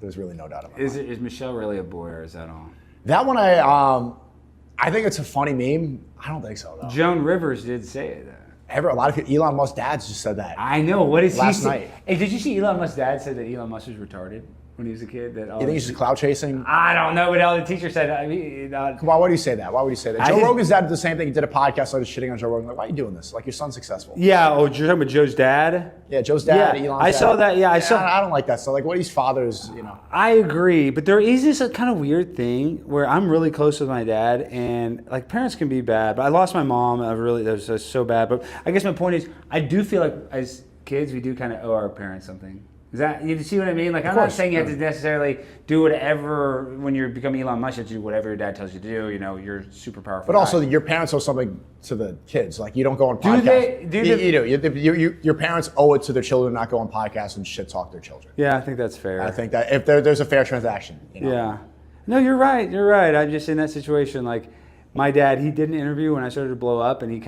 There's really no doubt about it. Is Michelle really a boy, or is that all? That one, I think it's a funny meme. I don't think so, though. Joan Rivers did say it. A lot of people, Elon Musk's dads just said that. I know. What is last night? Hey, did you see Elon Musk's dad said that Elon Musk was retarded when he was a kid? That you think he's just clout chasing? I don't know what all the teacher said. I mean, why would you say that? Why would you say that? Joe Rogan's dad did the same thing. He did a podcast, started shitting on Joe Rogan. Like, why are you doing this? Like, your son's successful. Yeah. Oh, you're talking about Joe's dad? Yeah, Joe's dad. Yeah, Elon's I dad. saw that. Yeah, I saw. I don't like that stuff. Like, what are these fathers? You know. I agree, but there is this kind of weird thing where I'm really close with my dad, and like parents can be bad. But I lost my mom. That was so bad. But I guess my point is, I do feel like as kids we do kind of owe our parents something. Is that, you see what I mean? Like, I'm not saying you have to necessarily do whatever, when you become Elon Musk, you have to do whatever your dad tells you to do. You know, you're super powerful. But also, your parents owe something to the kids. Like, you don't go on podcasts. You do. Your parents owe it to their children, not go on podcasts and shit talk their children. Yeah, I think that's fair. I think that if there's a fair transaction. You know? Yeah. No, you're right. You're right. I'm just in that situation. Like, my dad, he did an interview when I started to blow up, and he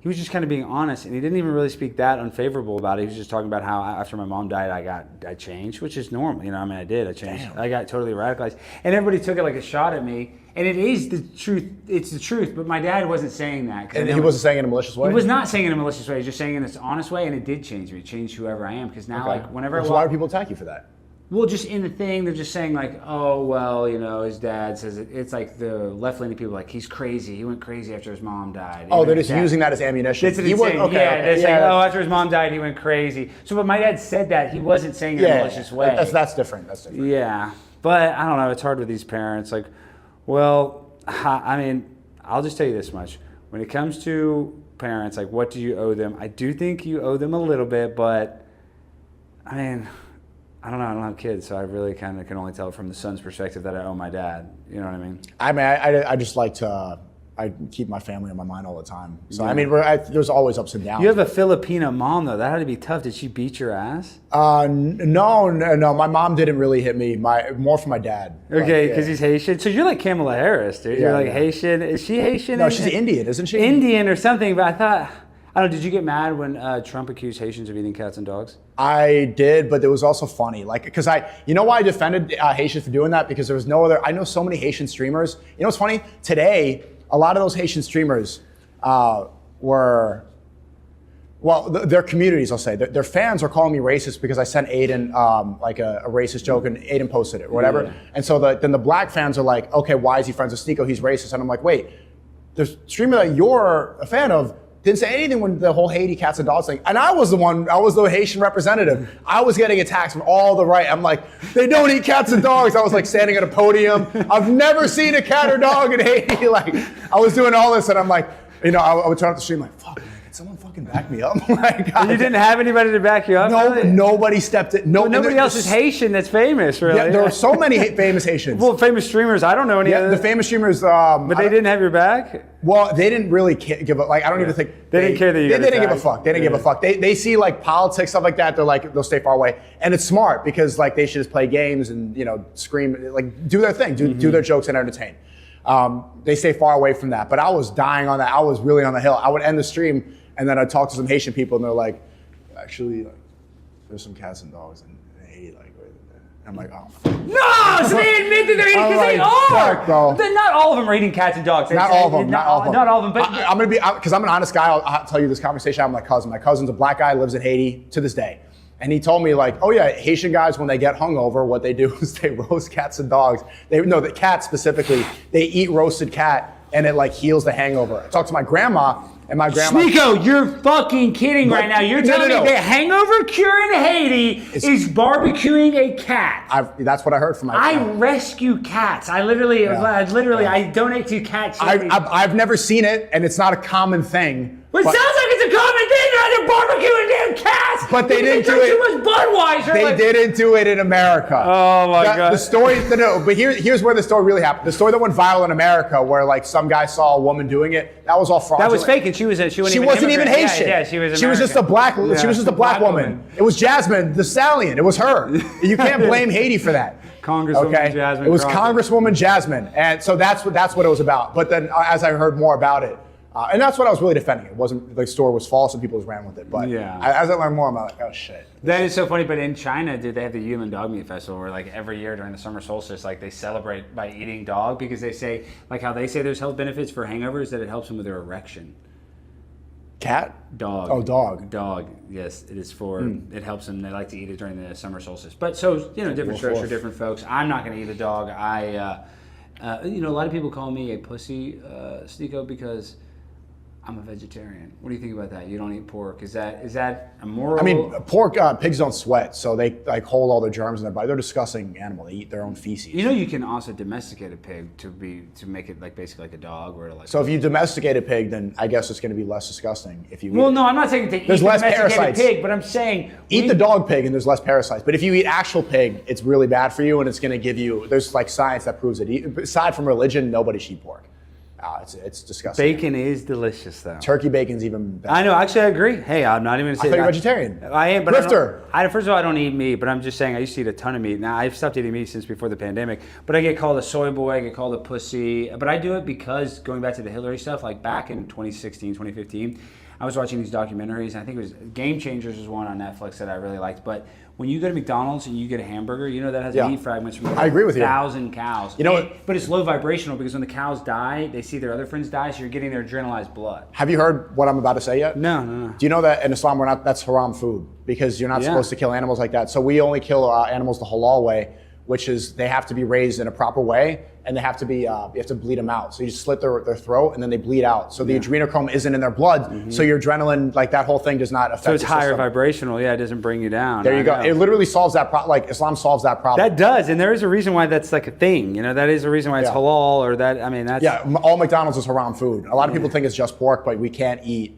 was just kind of being honest, and he didn't even really speak that unfavorable about it. He was just talking about how after my mom died, I changed, which is normal. You know, I mean, I did. I changed. Damn. I got totally radicalized. And everybody took it like a shot at me, and it is the truth. It's the truth, but my dad wasn't saying that. And he wasn't saying it in a malicious way? He was not saying it in a malicious way. He was just saying it in this honest way, and it did change me. It changed whoever I am, because now, like, whenever so why do people attack you for that? Well, just in the thing, they're just saying like, oh, well, you know, his dad says it. It's like the left-leaning people, like, he's crazy. He went crazy after his mom died. Oh, they're just using that as ammunition. That's what he's saying. They're saying, oh, after his mom died, he went crazy. So, but my dad said that. He wasn't saying it in a malicious way. That's different. That's different. Yeah. But I don't know. It's hard with these parents. Like, well, I mean, I'll just tell you this much. When it comes to parents, like, what do you owe them? I do think you owe them a little bit, but, I mean, I don't know. I don't have kids, so I really kind of can only tell from the son's perspective that I owe my dad. You know what I mean? I just like to. I keep my family on my mind all the time. So I mean, there's always ups and downs. You have a Filipino mom though. That had to be tough. Did she beat your ass? No. My mom didn't really hit me. More from my dad. Okay, because he's Haitian. So you're like Kamala Harris, dude. You're like Haitian. Is she Haitian? No, she's Indian, isn't she? Indian or something. But I thought, I don't know. Did you get mad when Trump accused Haitians of eating cats and dogs? I did, but it was also funny. Like, because you know why I defended Haitians for doing that? Because there was no other. I know so many Haitian streamers. You know what's funny? Today, a lot of those Haitian streamers were, well, their communities, I'll say, their fans are calling me racist because I sent Aiden like a racist joke and Aiden posted it or whatever. Yeah. And so then the black fans are like, okay, why is he friends with SNEAKO? He's racist. And I'm like, wait, the streamer that you're a fan of didn't say anything when the whole Haiti cats and dogs thing. And I was the Haitian representative. I was getting attacks from all the right. I'm like, they don't eat cats and dogs. I was like standing at a podium. I've never seen a cat or dog in Haiti. Like, I was doing all this and I'm like, you know, I would turn off the stream like, fuck, man, can someone fucking back me up. Like, you didn't have anybody to back you up? No, really? nobody stepped it. No, nobody else is Haitian that's famous, really. Yeah, there are so many famous Haitians. Well, famous streamers, I don't know any of the famous streamers. But they didn't have your back? Well, they didn't really give a, like, I don't even think. They didn't care that you They didn't give a fuck. They didn't give a fuck. Yeah. They see like politics, stuff like that. They're like, they'll stay far away. And it's smart because like they should just play games and, you know, scream, like do their thing, do their jokes and entertain. They stay far away from that. But I was dying on that. I was really on the hill. I would end the stream and then I'd talk to some Haitian people and they're like, actually, like, there's some cats and dogs in Haiti, like, I'm like, oh. No, so they admit that they're eating, because they are. They're not all of them are eating cats and dogs. Not all of them. Not all of them. But I'm gonna be, because I'm an honest guy. I'll tell you this conversation. I'm my cousin. My cousin's a black guy, lives in Haiti to this day, and he told me like, oh yeah, Haitian guys when they get hungover, what they do is they roast cats and dogs. The cats specifically. They eat roasted cat, and it like heals the hangover. I talked to my grandma. And my grandma. SNEAKO, you're fucking kidding right now. You're telling me the hangover cure in Haiti is barbecuing a cat. That's what I heard from my grandma. I rescue cats. I literally, I donate to cat charities. I've never seen it, and it's not a common thing. Well, it sounds like it's a common thing. They're barbecuing damn cats. But they didn't do it. Too much Budweiser. They didn't do it in America. Oh my God. The story, but here's where the story really happened. The story that went viral in America, where like some guy saw a woman doing it, that was all fraudulent. That was fake, and she wasn't even Haitian. Yeah, she was American. She was just a black. Yeah. She was just a black woman. It was Jasmine, the stallion. It was her. You can't blame Haiti for that. Congresswoman Jasmine. It was Crawford. Congresswoman Jasmine, and so that's what it was about. But then, as I heard more about it. And that's what I was really defending. It wasn't the story was false and people just ran with it. But as I learned more, I'm like, oh shit. That is so funny. But in China, dude, they have the human dog meat festival where like every year during the summer solstice, like they celebrate by eating dog because they say like how they say there's health benefits for hangovers that it helps them with their erection. Cat? Dog. Oh, dog. Dog. Yes, it is for. It helps them. They like to eat it during the summer solstice. But so different strokes for different folks. I'm not going to eat a dog. A lot of people call me a pussy, SNEAKO, because I'm a vegetarian. What do you think about that? You don't eat pork. Is that immoral? I mean, pork, pigs don't sweat, so they like hold all their germs in their body. They're a disgusting animal. They eat their own feces. You know, you can also domesticate a pig to make it like basically like a dog or like. So if you domesticate a pig, then I guess it's going to be less disgusting if you. Well, no, I'm not saying to eat the domesticated pig, but I'm saying eat the dog pig and there's less parasites. But if you eat actual pig, it's really bad for you, and it's going to give you. There's like science that proves it. Aside from religion, nobody should eat pork. It's disgusting. Bacon is delicious, though. Turkey bacon's even better. I know. Actually, I agree. Hey, I'm not even going to say that. I thought you're vegetarian. I am, but Grifter. First of all, I don't eat meat, but I'm just saying I used to eat a ton of meat. Now, I've stopped eating meat since before the pandemic, but I get called a soy boy, I get called a pussy, but I do it because, going back to the Hillary stuff, like back in 2016, 2015, I was watching these documentaries, and I think it was Game Changers was one on Netflix that I really liked, but when you go to McDonald's and you get a hamburger, you know that has meat fragments from I agree with you. 1,000 cows. You know what? But it's low vibrational because when the cows die, they see their other friends die, so you're getting their adrenalized blood. Have you heard what I'm about to say yet? No. Do you know that in Islam that's haram food because you're not supposed to kill animals like that? So we only kill animals the halal way, which is they have to be raised in a proper way and they have to be you have to bleed them out. So you just slit their throat and then they bleed out. So the adrenochrome isn't in their blood. So your adrenaline, like that whole thing, does not affect. So it's the higher system. Vibrational. Yeah, it doesn't bring you down. There you go. It literally solves that problem. Like Islam solves that problem. That does, and there is a reason why that's like a thing. You know, that is a reason why it's halal or that. I mean, that's all McDonald's is haram food. A lot of people think it's just pork, but we can't eat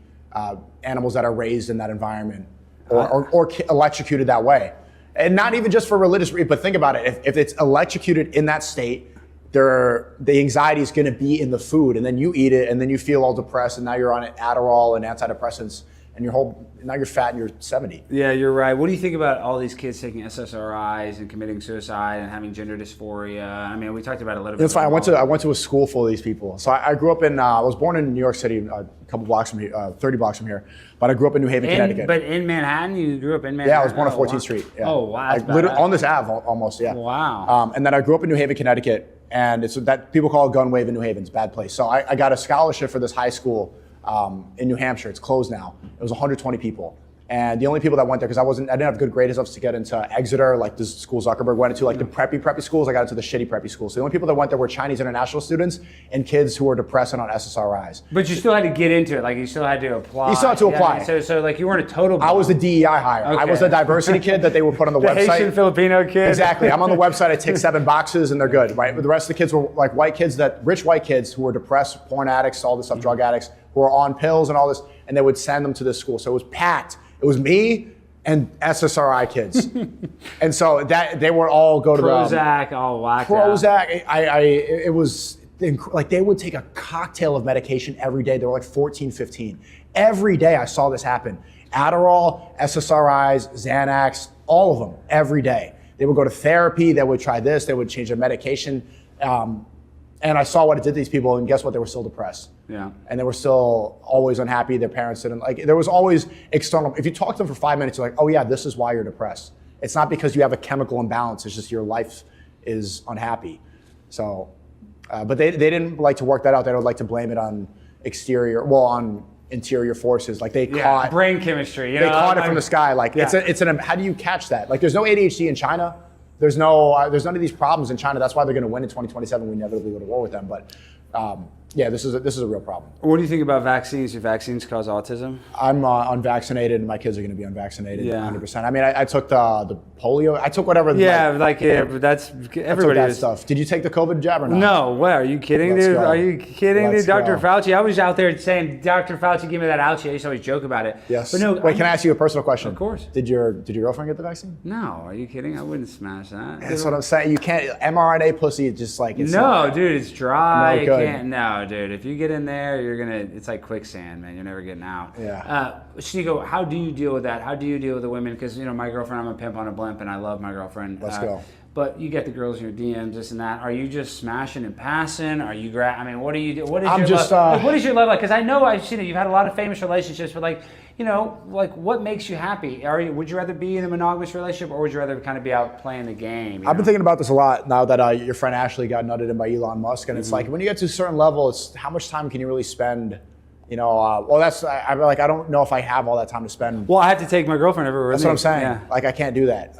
animals that are raised in that environment or electrocuted that way. And not even just for religious reasons, but think about it. If it's electrocuted in that state, the anxiety is going to be in the food, and then you eat it, and then you feel all depressed, and now you're on Adderall and antidepressants, and now you're fat and you're 70. Yeah, you're right. What do you think about all these kids taking SSRIs and committing suicide and having gender dysphoria? I mean, we talked about it a little bit. That's fine. I went to a school full of these people. So I grew up I was born in New York City, a couple blocks from here, 30 blocks from here. But I grew up in New Haven, Connecticut. But in Manhattan, you grew up in Manhattan? Yeah, I was born on 14th Street. Yeah. Oh, wow. Literally on this Ave, almost. Yeah. Wow. And then I grew up in New Haven, Connecticut, and it's that people call it gun wave in New Haven. It's a bad place. So I got a scholarship for this high school in New Hampshire. It's closed now. It was 120 people. And the only people that went there, because I didn't have good grades enough to get into Exeter, like the school Zuckerberg went into, like the preppy schools. I got into the shitty preppy schools. So the only people that went there were Chinese international students and kids who were depressed and on SSRIs. But you still had to get into it. Like you still had to apply. You still had to apply. So like you weren't a total bum. I was the DEI hire. Okay. I was the diversity kid that they would put on the website. Haitian Filipino kid. Exactly. I'm on the website. I tick 7 boxes and they're good, right? But the rest of the kids were like rich white kids who were depressed, porn addicts, all this stuff, drug addicts, who are on pills and all this, and they would send them to this school. So it was packed. It was me and SSRI kids. And so that they would all go to Prozac, all whacked out. Prozac. It was like they would take a cocktail of medication every day. They were like 14, 15. Every day I saw this happen. Adderall, SSRIs, Xanax, all of them, every day. They would go to therapy, they would try this, they would change their medication. And I saw what it did to these people, and guess what? They were still depressed. Yeah. And they were still always unhappy. Their parents didn't like. There was always external. If you talk to them for 5 minutes, you're like, oh yeah, this is why you're depressed. It's not because you have a chemical imbalance. It's just your life is unhappy. So, but they didn't like to work that out. They would like to blame it on on interior forces. Like they caught brain chemistry. They caught it from the sky. Like how do you catch that? Like there's no ADHD in China. There's none of these problems in China. That's why they're going to win in 2027. We inevitably go to war with them. But yeah, this is a real problem. What do you think about vaccines? Do vaccines cause autism? I'm unvaccinated, and my kids are going to be unvaccinated. Yeah. 100%. I mean, I took the polio. I took whatever. But that's everybody. I took that stuff. Did you take the COVID jab or not? No. What? Are you kidding, dude? Are you kidding, dude? Dr. Fauci. I was out there saying, Dr. Fauci, give me that ouchie. I used to always joke about it. Yes. But no. Wait, can I ask you a personal question? Of course. Did your girlfriend get the vaccine? No. Are you kidding? I wouldn't smash that. That's what I'm saying. You can't mRNA pussy. Just like it's dude. It's dry. No, You can't. No, dude. If you get in there, you're gonna. It's like quicksand, man. You're never getting out. Yeah. SNEAKO, how do you deal with that? How do you deal with the women? Because my girlfriend, I'm a pimp on a blimp, and I love my girlfriend. Let's go. But you get the girls in your DMs, this and that. Are you just smashing and passing? Are you I mean, what do you do? What is what is your love like? Because I know I've seen it. You've had a lot of famous relationships, but what makes you happy? Would you rather be in a monogamous relationship, or would you rather kind of be out playing the game? I've been thinking about this a lot now that your friend Ashley got nutted in by Elon Musk, and it's like when you get to a certain level, it's how much time can you really spend? I don't know if I have all that time to spend. Well, I have to take my girlfriend everywhere. That's what I'm saying. Yeah. Like I can't do that.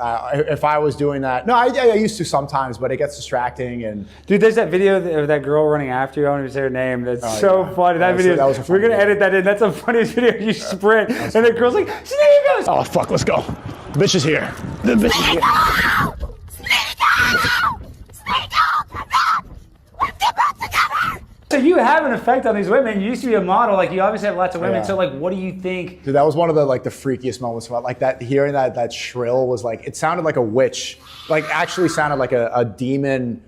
If I was doing that, no, I used to sometimes, but it gets distracting. And dude, there's that video of that girl running after you. I don't even say her name. That's funny. That video. We're gonna edit that in. That's the funniest video. You sprint, and the girl's like, "SNEAKO!" Oh fuck, let's go. The bitch is here. The bitch is here. So you have an effect on these women. You used to be a model, like you obviously have lots of women. Yeah. So what do you think? Dude, that was one of the freakiest moments about like that. Hearing that shrill was like it sounded like a witch, like actually sounded like a demon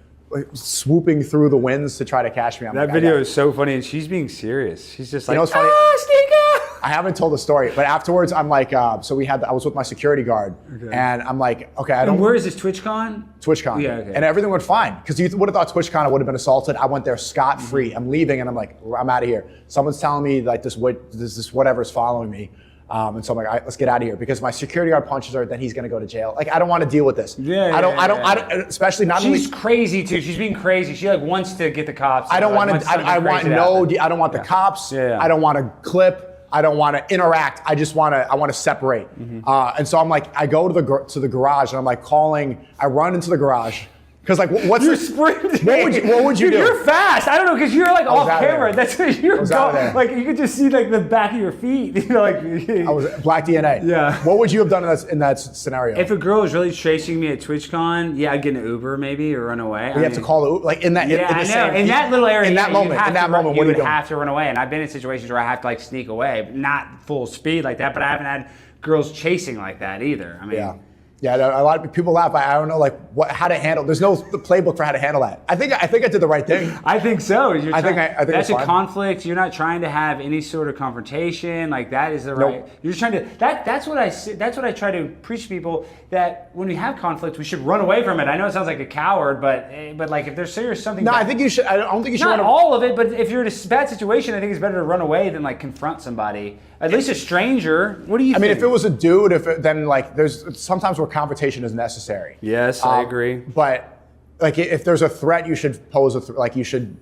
swooping through the winds to try to catch me. That video is so funny, and she's being serious. She's just like, funny? SNEAKO! I haven't told the story, but afterwards I'm like, I was with my security guard, and I'm like, okay, And where is this, TwitchCon? TwitchCon. Yeah, okay. And everything went fine, because you would have thought TwitchCon I would have been assaulted. I went there scot-free. I'm leaving, and I'm like, I'm out of here. Someone's telling me like this whatever's following me. And so I'm like, all right, let's get out of here, because my security guard punches her, then he's gonna go to jail. Like, I don't want to deal with this. I don't, especially not. She's crazy too. She's being crazy. She wants to get the cops. I don't want to. I want I don't want the cops. Yeah. I don't want to clip. I don't want to interact. I want to separate. And so I'm like, I go to the garage, and I'm like calling. I run into the garage. Because what's you're sprinting? What would you do? You're fast. I don't know, because you're like off camera. That's what you're going. Like you could just see like the back of your feet. I was black DNA. Yeah. What would you have done in that scenario? If a girl was really chasing me at TwitchCon, I'd get an Uber maybe or run away. You have to call the Uber, like in that. Yeah, I know. In that little area. In that moment. You would have to run away. And I've been in situations where I have to like sneak away, not full speed like that. But I haven't had girls chasing like that either. I mean. Yeah. Yeah, a lot of people laugh. I don't know, how to handle. There's no playbook for how to handle that. I think I did the right thing. I think so. I think that's a conflict. You're not trying to have any sort of confrontation. Like that is the right. You're just trying to. That's what I try to preach to people, that when we have conflict, we should run away from it. I know it sounds like a coward, but like if there's serious something. No, I think you should. I don't think you should. Not all of it, but if you're in a bad situation, I think it's better to run away than like confront somebody. At least a stranger. What do you think? I mean, if it was a dude, then there's sometimes where confrontation is necessary. Yes, I agree. But like if there's a threat, you should pose you should.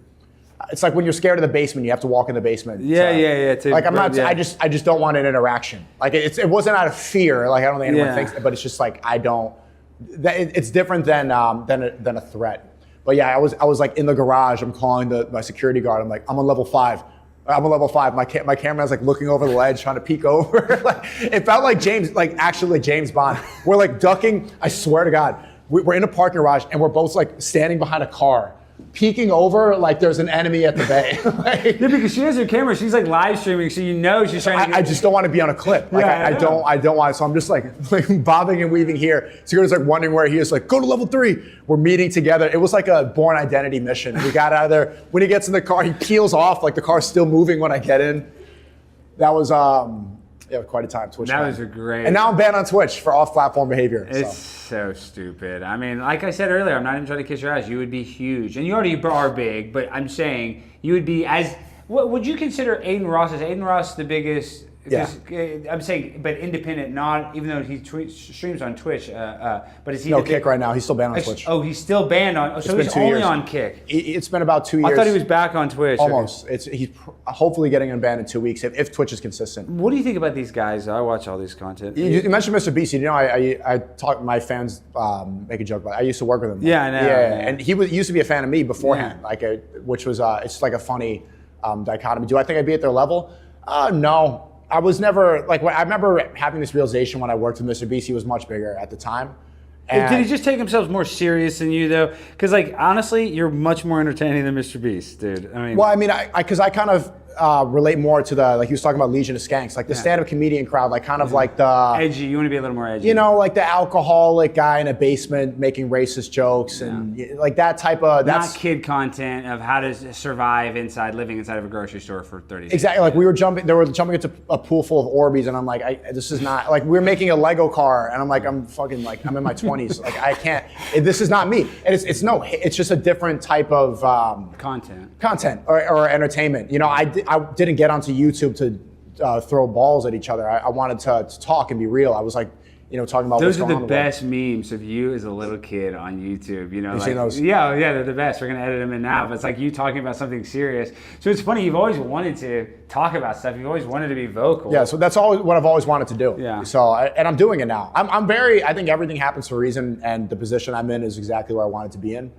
It's like when you're scared of the basement, you have to walk in the basement. Yeah. Like I'm not. Yeah. I just don't want an interaction. Like it wasn't out of fear. Like I don't think anyone thinks, but it's just like I don't. It's different than a threat. But yeah, I was like in the garage. I'm calling my security guard. I'm like, I'm on level 5. I'm on level 5. My camera's like looking over the ledge, trying to peek over. It felt like actually James Bond. We're like ducking. I swear to God, we're in a parking garage, and we're both like standing behind a car, peeking over like there's an enemy at the bay. Like, yeah, because she has her camera. She's like live streaming, so you know she's trying to. I just don't want to be on a clip. Like Yeah, I don't want. So I'm just like bobbing and weaving here. Security's like wondering where he is. Like, go to level 3. We're meeting together. It was like a Born Identity mission. We got out of there. When he gets in the car, he peels off. Like the car's still moving when I get in. That was quite a time. Twitch. That was a great. And now I'm banned on Twitch for off-platform behavior. It's so stupid. I mean, like I said earlier, I'm not even trying to kiss your ass. You would be huge, and you already are big. But I'm saying you would be as. What would you consider Aiden Ross? Is Aiden Ross the biggest? Yeah. I'm saying, but independent, not even though he streams on Twitch. But is he no Kick right now? He's still banned on Twitch. Oh, he's still banned on. So he's only on Kick. It's been about 2 years. I thought he was back on Twitch. Almost. He's hopefully getting unbanned in 2 weeks if Twitch is consistent. What do you think about these guys? I watch all these content. You mentioned MrBeast. You know, I talk. My fans make a joke about it. I used to work with him. Yeah, I know. Yeah, and he used to be a fan of me beforehand. Yeah. Which was it's like a funny dichotomy. Do I think I'd be at their level? No. I was never like. I remember having this realization when I worked with MrBeast. He was much bigger at the time. And did he just take himself more serious than you though? Because like honestly, you're much more entertaining than MrBeast, dude. I mean, well, I mean, because I kind of relate more to the like he was talking about Legion of Skanks, like the stand-up comedian crowd, like kind of like the edgy. You want to be a little more edgy. You know, like the alcoholic guy in a basement making racist jokes and like that type of. That's not kid content of how to survive living inside of a grocery store for 30 days. Exactly. Like they were jumping into a pool full of Orbeez, and I'm like, this is not like we're making a Lego car, and I'm like, I'm fucking like I'm in my 20s, like I can't. This is not me, and it's just a different type of content or entertainment. You know, I didn't get onto YouTube to throw balls at each other. I wanted to talk and be real. I was like, you know, talking about those what's are going the on best memes of you as a little kid on YouTube. You know, you like, seen those? Yeah, they're the best. We're gonna edit them in now, but it's like you talking about something serious. So it's funny. You've always wanted to talk about stuff. You've always wanted to be vocal. Yeah, so that's always what I've always wanted to do. Yeah. So and I'm doing it now. I think everything happens for a reason, and the position I'm in is exactly where I wanted to be in.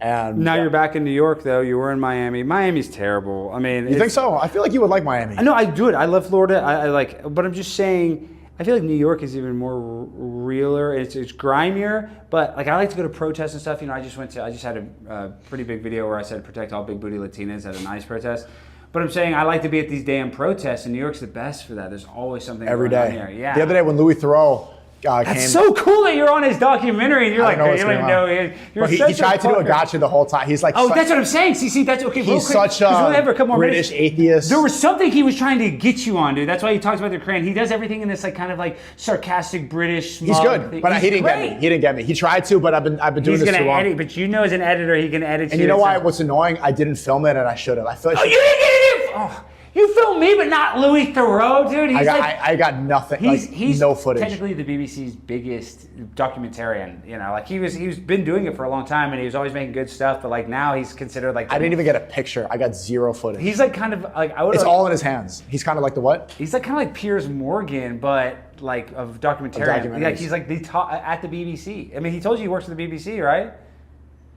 And now you're back in New York, though. You were in Miami. Miami's terrible. I mean, you think so? I feel like you would like Miami. I know I do it. I love Florida. I like, but I'm just saying. I feel like New York is even more realer. It's grimier, but like I like to go to protests and stuff. You know, I just had a pretty big video where I said protect all big booty Latinas at a nice protest. But I'm saying I like to be at these damn protests, and New York's the best for that. There's always something every going day. On here. Yeah. The other day when Louis Theroux. That's so cool that you're on his documentary and you're like, you don't even know. He tried to do a gotcha the whole time. He's like, oh, that's what I'm saying. See, that's okay. He's such a British atheist. There was something he was trying to get you on, dude. That's why he talks about the Korean. He does everything in this like kind of like sarcastic British. Smug he's good, thing. but he didn't get me. He didn't get me. He tried to, but I've been doing this too long. Edit, but you know, as an editor, he can edit. And you know why? What's annoying? I didn't film it, and I should have. I feel like you didn't get it. Oh. You filmed me, but not Louis Theroux, dude. I got nothing. He's no footage. Technically the BBC's biggest documentarian. You know, like he's been doing it for a long time, and he was always making good stuff. But like now, he's considered like. I didn't even get a picture. I got zero footage. He's like kind of like It's all in his hands. He's kind of like the what? He's like kind of like Piers Morgan, but like of documentarian. Like he's like the top at the BBC. I mean, he told you he works for the BBC, right?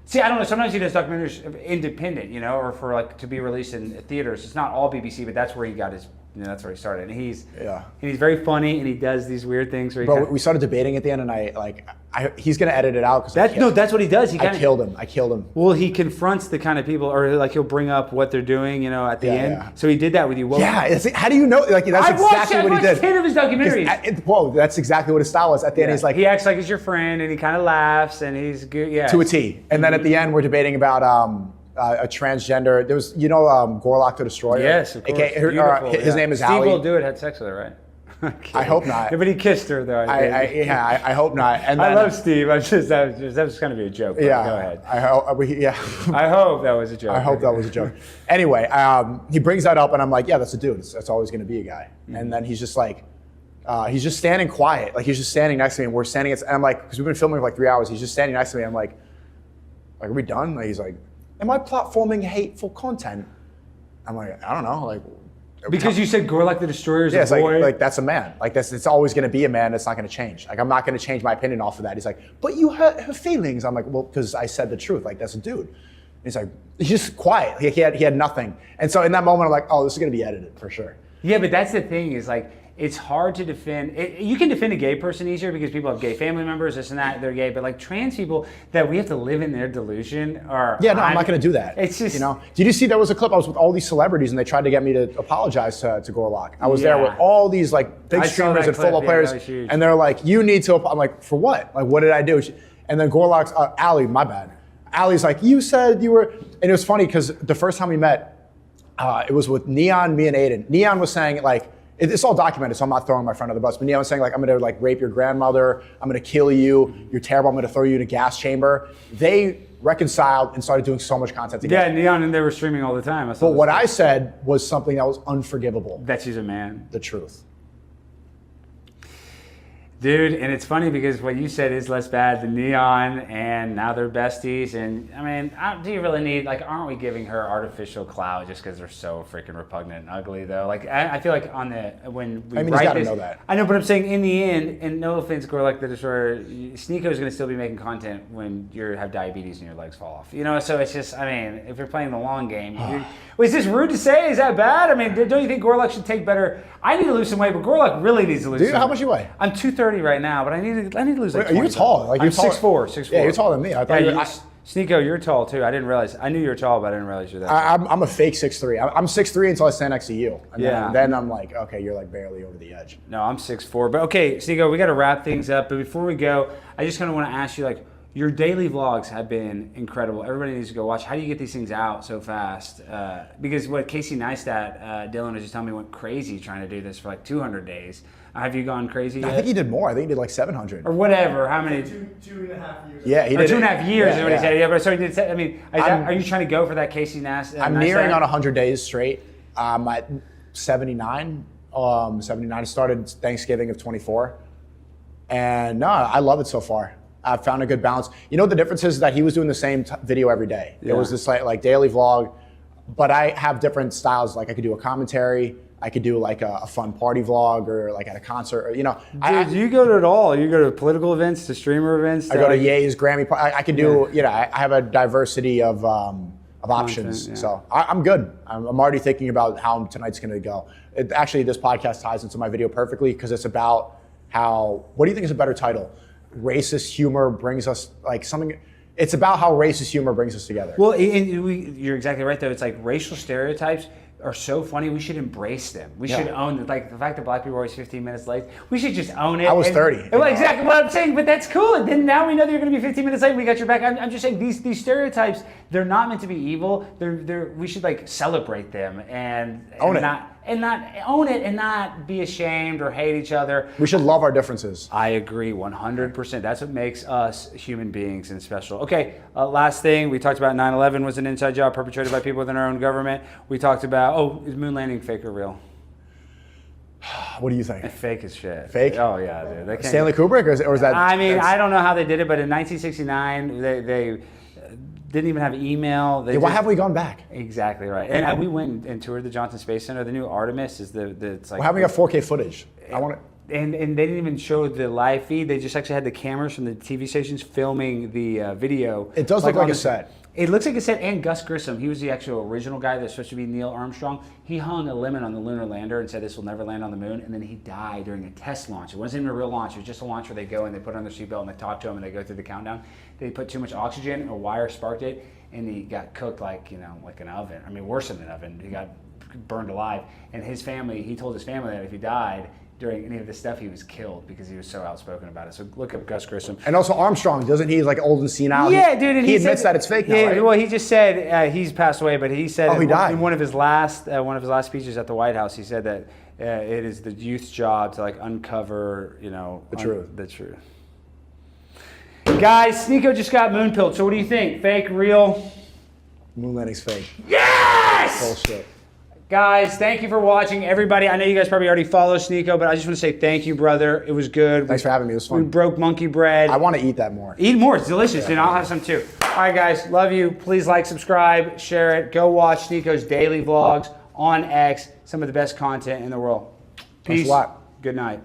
See, I don't know. Sometimes he does documentaries independent, you know, or for like to be released in theaters. It's not all BBC, but that's where he got his. You know, that's where he started. And he's very funny, and he does these weird things. Where we started debating at the end, and he's gonna edit it out because that's what he does. I killed him. Well, he confronts the kind of people, or like he'll bring up what they're doing, you know, at the end. Yeah. So he did that with you. How do you know? Like that's exactly what he did. I've watched 10 of his documentaries. Whoa, that's exactly what his style was. At the end, he's like he acts like he's your friend, and he kind of laughs, and he's good. Yeah, to a T. And then at the end, we're debating about a transgender. There was, Gorlock the Destroyer. Yes, of course. His name is Steve Ali. will do it. Had sex with her, right? I hope not. Yeah, but he kissed her though. I hope not. And then, I love Steve. That was going to be a joke. Yeah. Go ahead. I hope that was a joke. I hope that was a joke. Anyway, he brings that up, and I'm like, yeah, that's a dude. That's always going to be a guy. Mm-hmm. And then he's just like, he's just standing quiet. Like he's just standing next to me, and we're standing. And I'm like, because we've been filming for like 3 hours. He's just standing next to me. I'm like, are we done? Like, he's like, am I platforming hateful content? I'm like, I don't know. Like, because you said Gorlock the Destroyer is a boy. Like that's a man. Like it's always going to be a man. It's not going to change. Like I'm not going to change my opinion off of that. He's like, but you hurt her feelings. I'm like, well, because I said the truth. Like that's a dude. And he's like, he's just quiet. He had nothing. And so in that moment, I'm like, oh, this is going to be edited for sure. Yeah, but that's the thing is like, it's hard to defend. You can defend a gay person easier because people have gay family members, this and that, they're gay. But like trans people that we have to live in their delusion are. Yeah, no, I'm not going to do that. It's just, you know. Did you see there was a clip? I was with all these celebrities and they tried to get me to apologize to Gorlock. I was there with all these like big streamers and football players, and they're like, "You need to." I'm like, "For what? Like, what did I do?" And then Gorlock's Ali, my bad. Ali's like, "You said you were," and it was funny because the first time we met, it was with Neon, me and Aiden. Neon was saying like. It's all documented, so I'm not throwing my friend under the bus. But Neon was saying like, I'm gonna like rape your grandmother, I'm gonna kill you, you're terrible, I'm gonna throw you in a gas chamber. They reconciled and started doing so much content together. Yeah, Neon and they were streaming all the time. But what I said was something that was unforgivable. That she's a man. The truth. Dude, and it's funny because what you said is less bad than Neon, and now they're besties. And I mean, do you really need, like, aren't we giving her artificial clout just because they're so freaking repugnant and ugly, though? Like, I feel like when we he's write gotta this, know that. I know, but I'm saying in the end, and no offense, Gorlock the Destroyer, SNEAKO is going to still be making content when you have diabetes and your legs fall off. You know, so it's just, I mean, if you're playing the long game, is this rude to say? Is that bad? I mean, don't you think Gorlock should take better? I need to lose some weight, but Gorlock really needs to lose some weight. How much you weigh? I'm 230 right now, but I need to lose like 20. You're tall. Like, I'm 6'4", 6'4". Yeah, you're taller than me. I thought SNEAKO, you're tall too. I didn't realize. I knew you were tall, but I didn't realize you're that tall. I'm a fake 6'3". I'm 6'3" until I stand next to you. And then I'm like, okay, you're like barely over the edge. No, I'm 6'4". But okay, SNEAKO, we got to wrap things up. But before we go, I just kind of want to ask you, like, your daily vlogs have been incredible. Everybody needs to go watch. How do you get these things out so fast? Because what Casey Neistat, Dylan was just telling me, went crazy trying to do this for like 200 days. Have you gone crazy yet? I think he did more. I think he did like 700. Or whatever. How many? 2.5 years. Yeah, he did. 2.5 years is what he said. Yeah, but so he did. I mean, are you trying to go for that Casey Neistat? I'm nearing on 100 days straight. I'm at 79. 79. I started Thanksgiving of 24. And no, I love it so far. I've found a good balance. You know, the difference is that he was doing the same video every day. Yeah. It was this like daily vlog, but I have different styles. Like I could do a commentary, I could do like a fun party vlog, or like at a concert, or, you know. Dude, you go to it all. You go to political events, to streamer events. I go to Ye's, Grammy. I could do, you know, I have a diversity of options. Yeah. So I'm good. I'm already thinking about how tonight's gonna go. Actually, this podcast ties into my video perfectly because it's about how, what do you think is a better title? Racist humor brings us, like, something. It's about how racist humor brings us together. Well, you're exactly right, though. It's like racial stereotypes are so funny. We should embrace them. We should own them. Like the fact that black people are always 15 minutes late. We should just own it. I was 30. Well, exactly what I'm saying, but that's cool. And then now we know that you're going to be 15 minutes late. We got your back. I'm just saying these stereotypes, they're not meant to be evil. We should like celebrate them and own it. Not own it and not be ashamed or hate each other. We should love our differences. I agree 100%. That's what makes us human beings and special. Okay, last thing. We talked about 9/11 was an inside job perpetrated by people within our own government. We talked about, is moon landing fake or real? What do you think? Fake as shit. Fake? Oh yeah, dude. They can't, Stanley Kubrick, or is that? I mean, I don't know how they did it, but in 1969, they didn't even have email. Why have we gone back? Exactly right. And we went and toured the Johnson Space Center. The new Artemis is it's like. We're having a 4K footage. I want it. And they didn't even show the live feed. They just actually had the cameras from the TV stations filming the video. It does look like a set. It looks like a set. And Gus Grissom, he was the actual original guy that's supposed to be Neil Armstrong. He hung a lemon on the lunar lander and said this will never land on the moon. And then he died during a test launch. It wasn't even a real launch. It was just a launch where they go and they put on their seatbelt and they talk to him and they go through the countdown. They put too much oxygen, a wire sparked it, and he got cooked like an oven. I mean, worse than an oven. He got burned alive. And his family, he told his family that if he died during any of this stuff, he was killed because he was so outspoken about it. So look up Gus Grissom. And also Armstrong, doesn't he like old and senile? Yeah, dude. And he admits that it's fake now, right? Well, he just said he's passed away, but he said he died. In one of his last speeches at the White House, he said that it is the youth's job to like uncover, the truth. Guys, SNEAKO just got moon pilled. So what do you think? Fake, real? Moon landing's fake. Yes! Bullshit. Guys, thank you for watching. Everybody, I know you guys probably already follow SNEAKO, but I just want to say thank you, brother. It was good. Thanks for having me. It was fun. We broke monkey bread. I want to eat that more. Eat more. It's delicious, and I'll have some too. All right, guys. Love you. Please like, subscribe, share it. Go watch SNEAKO's daily vlogs on X. Some of the best content in the world. Peace. Thanks a lot. Good night.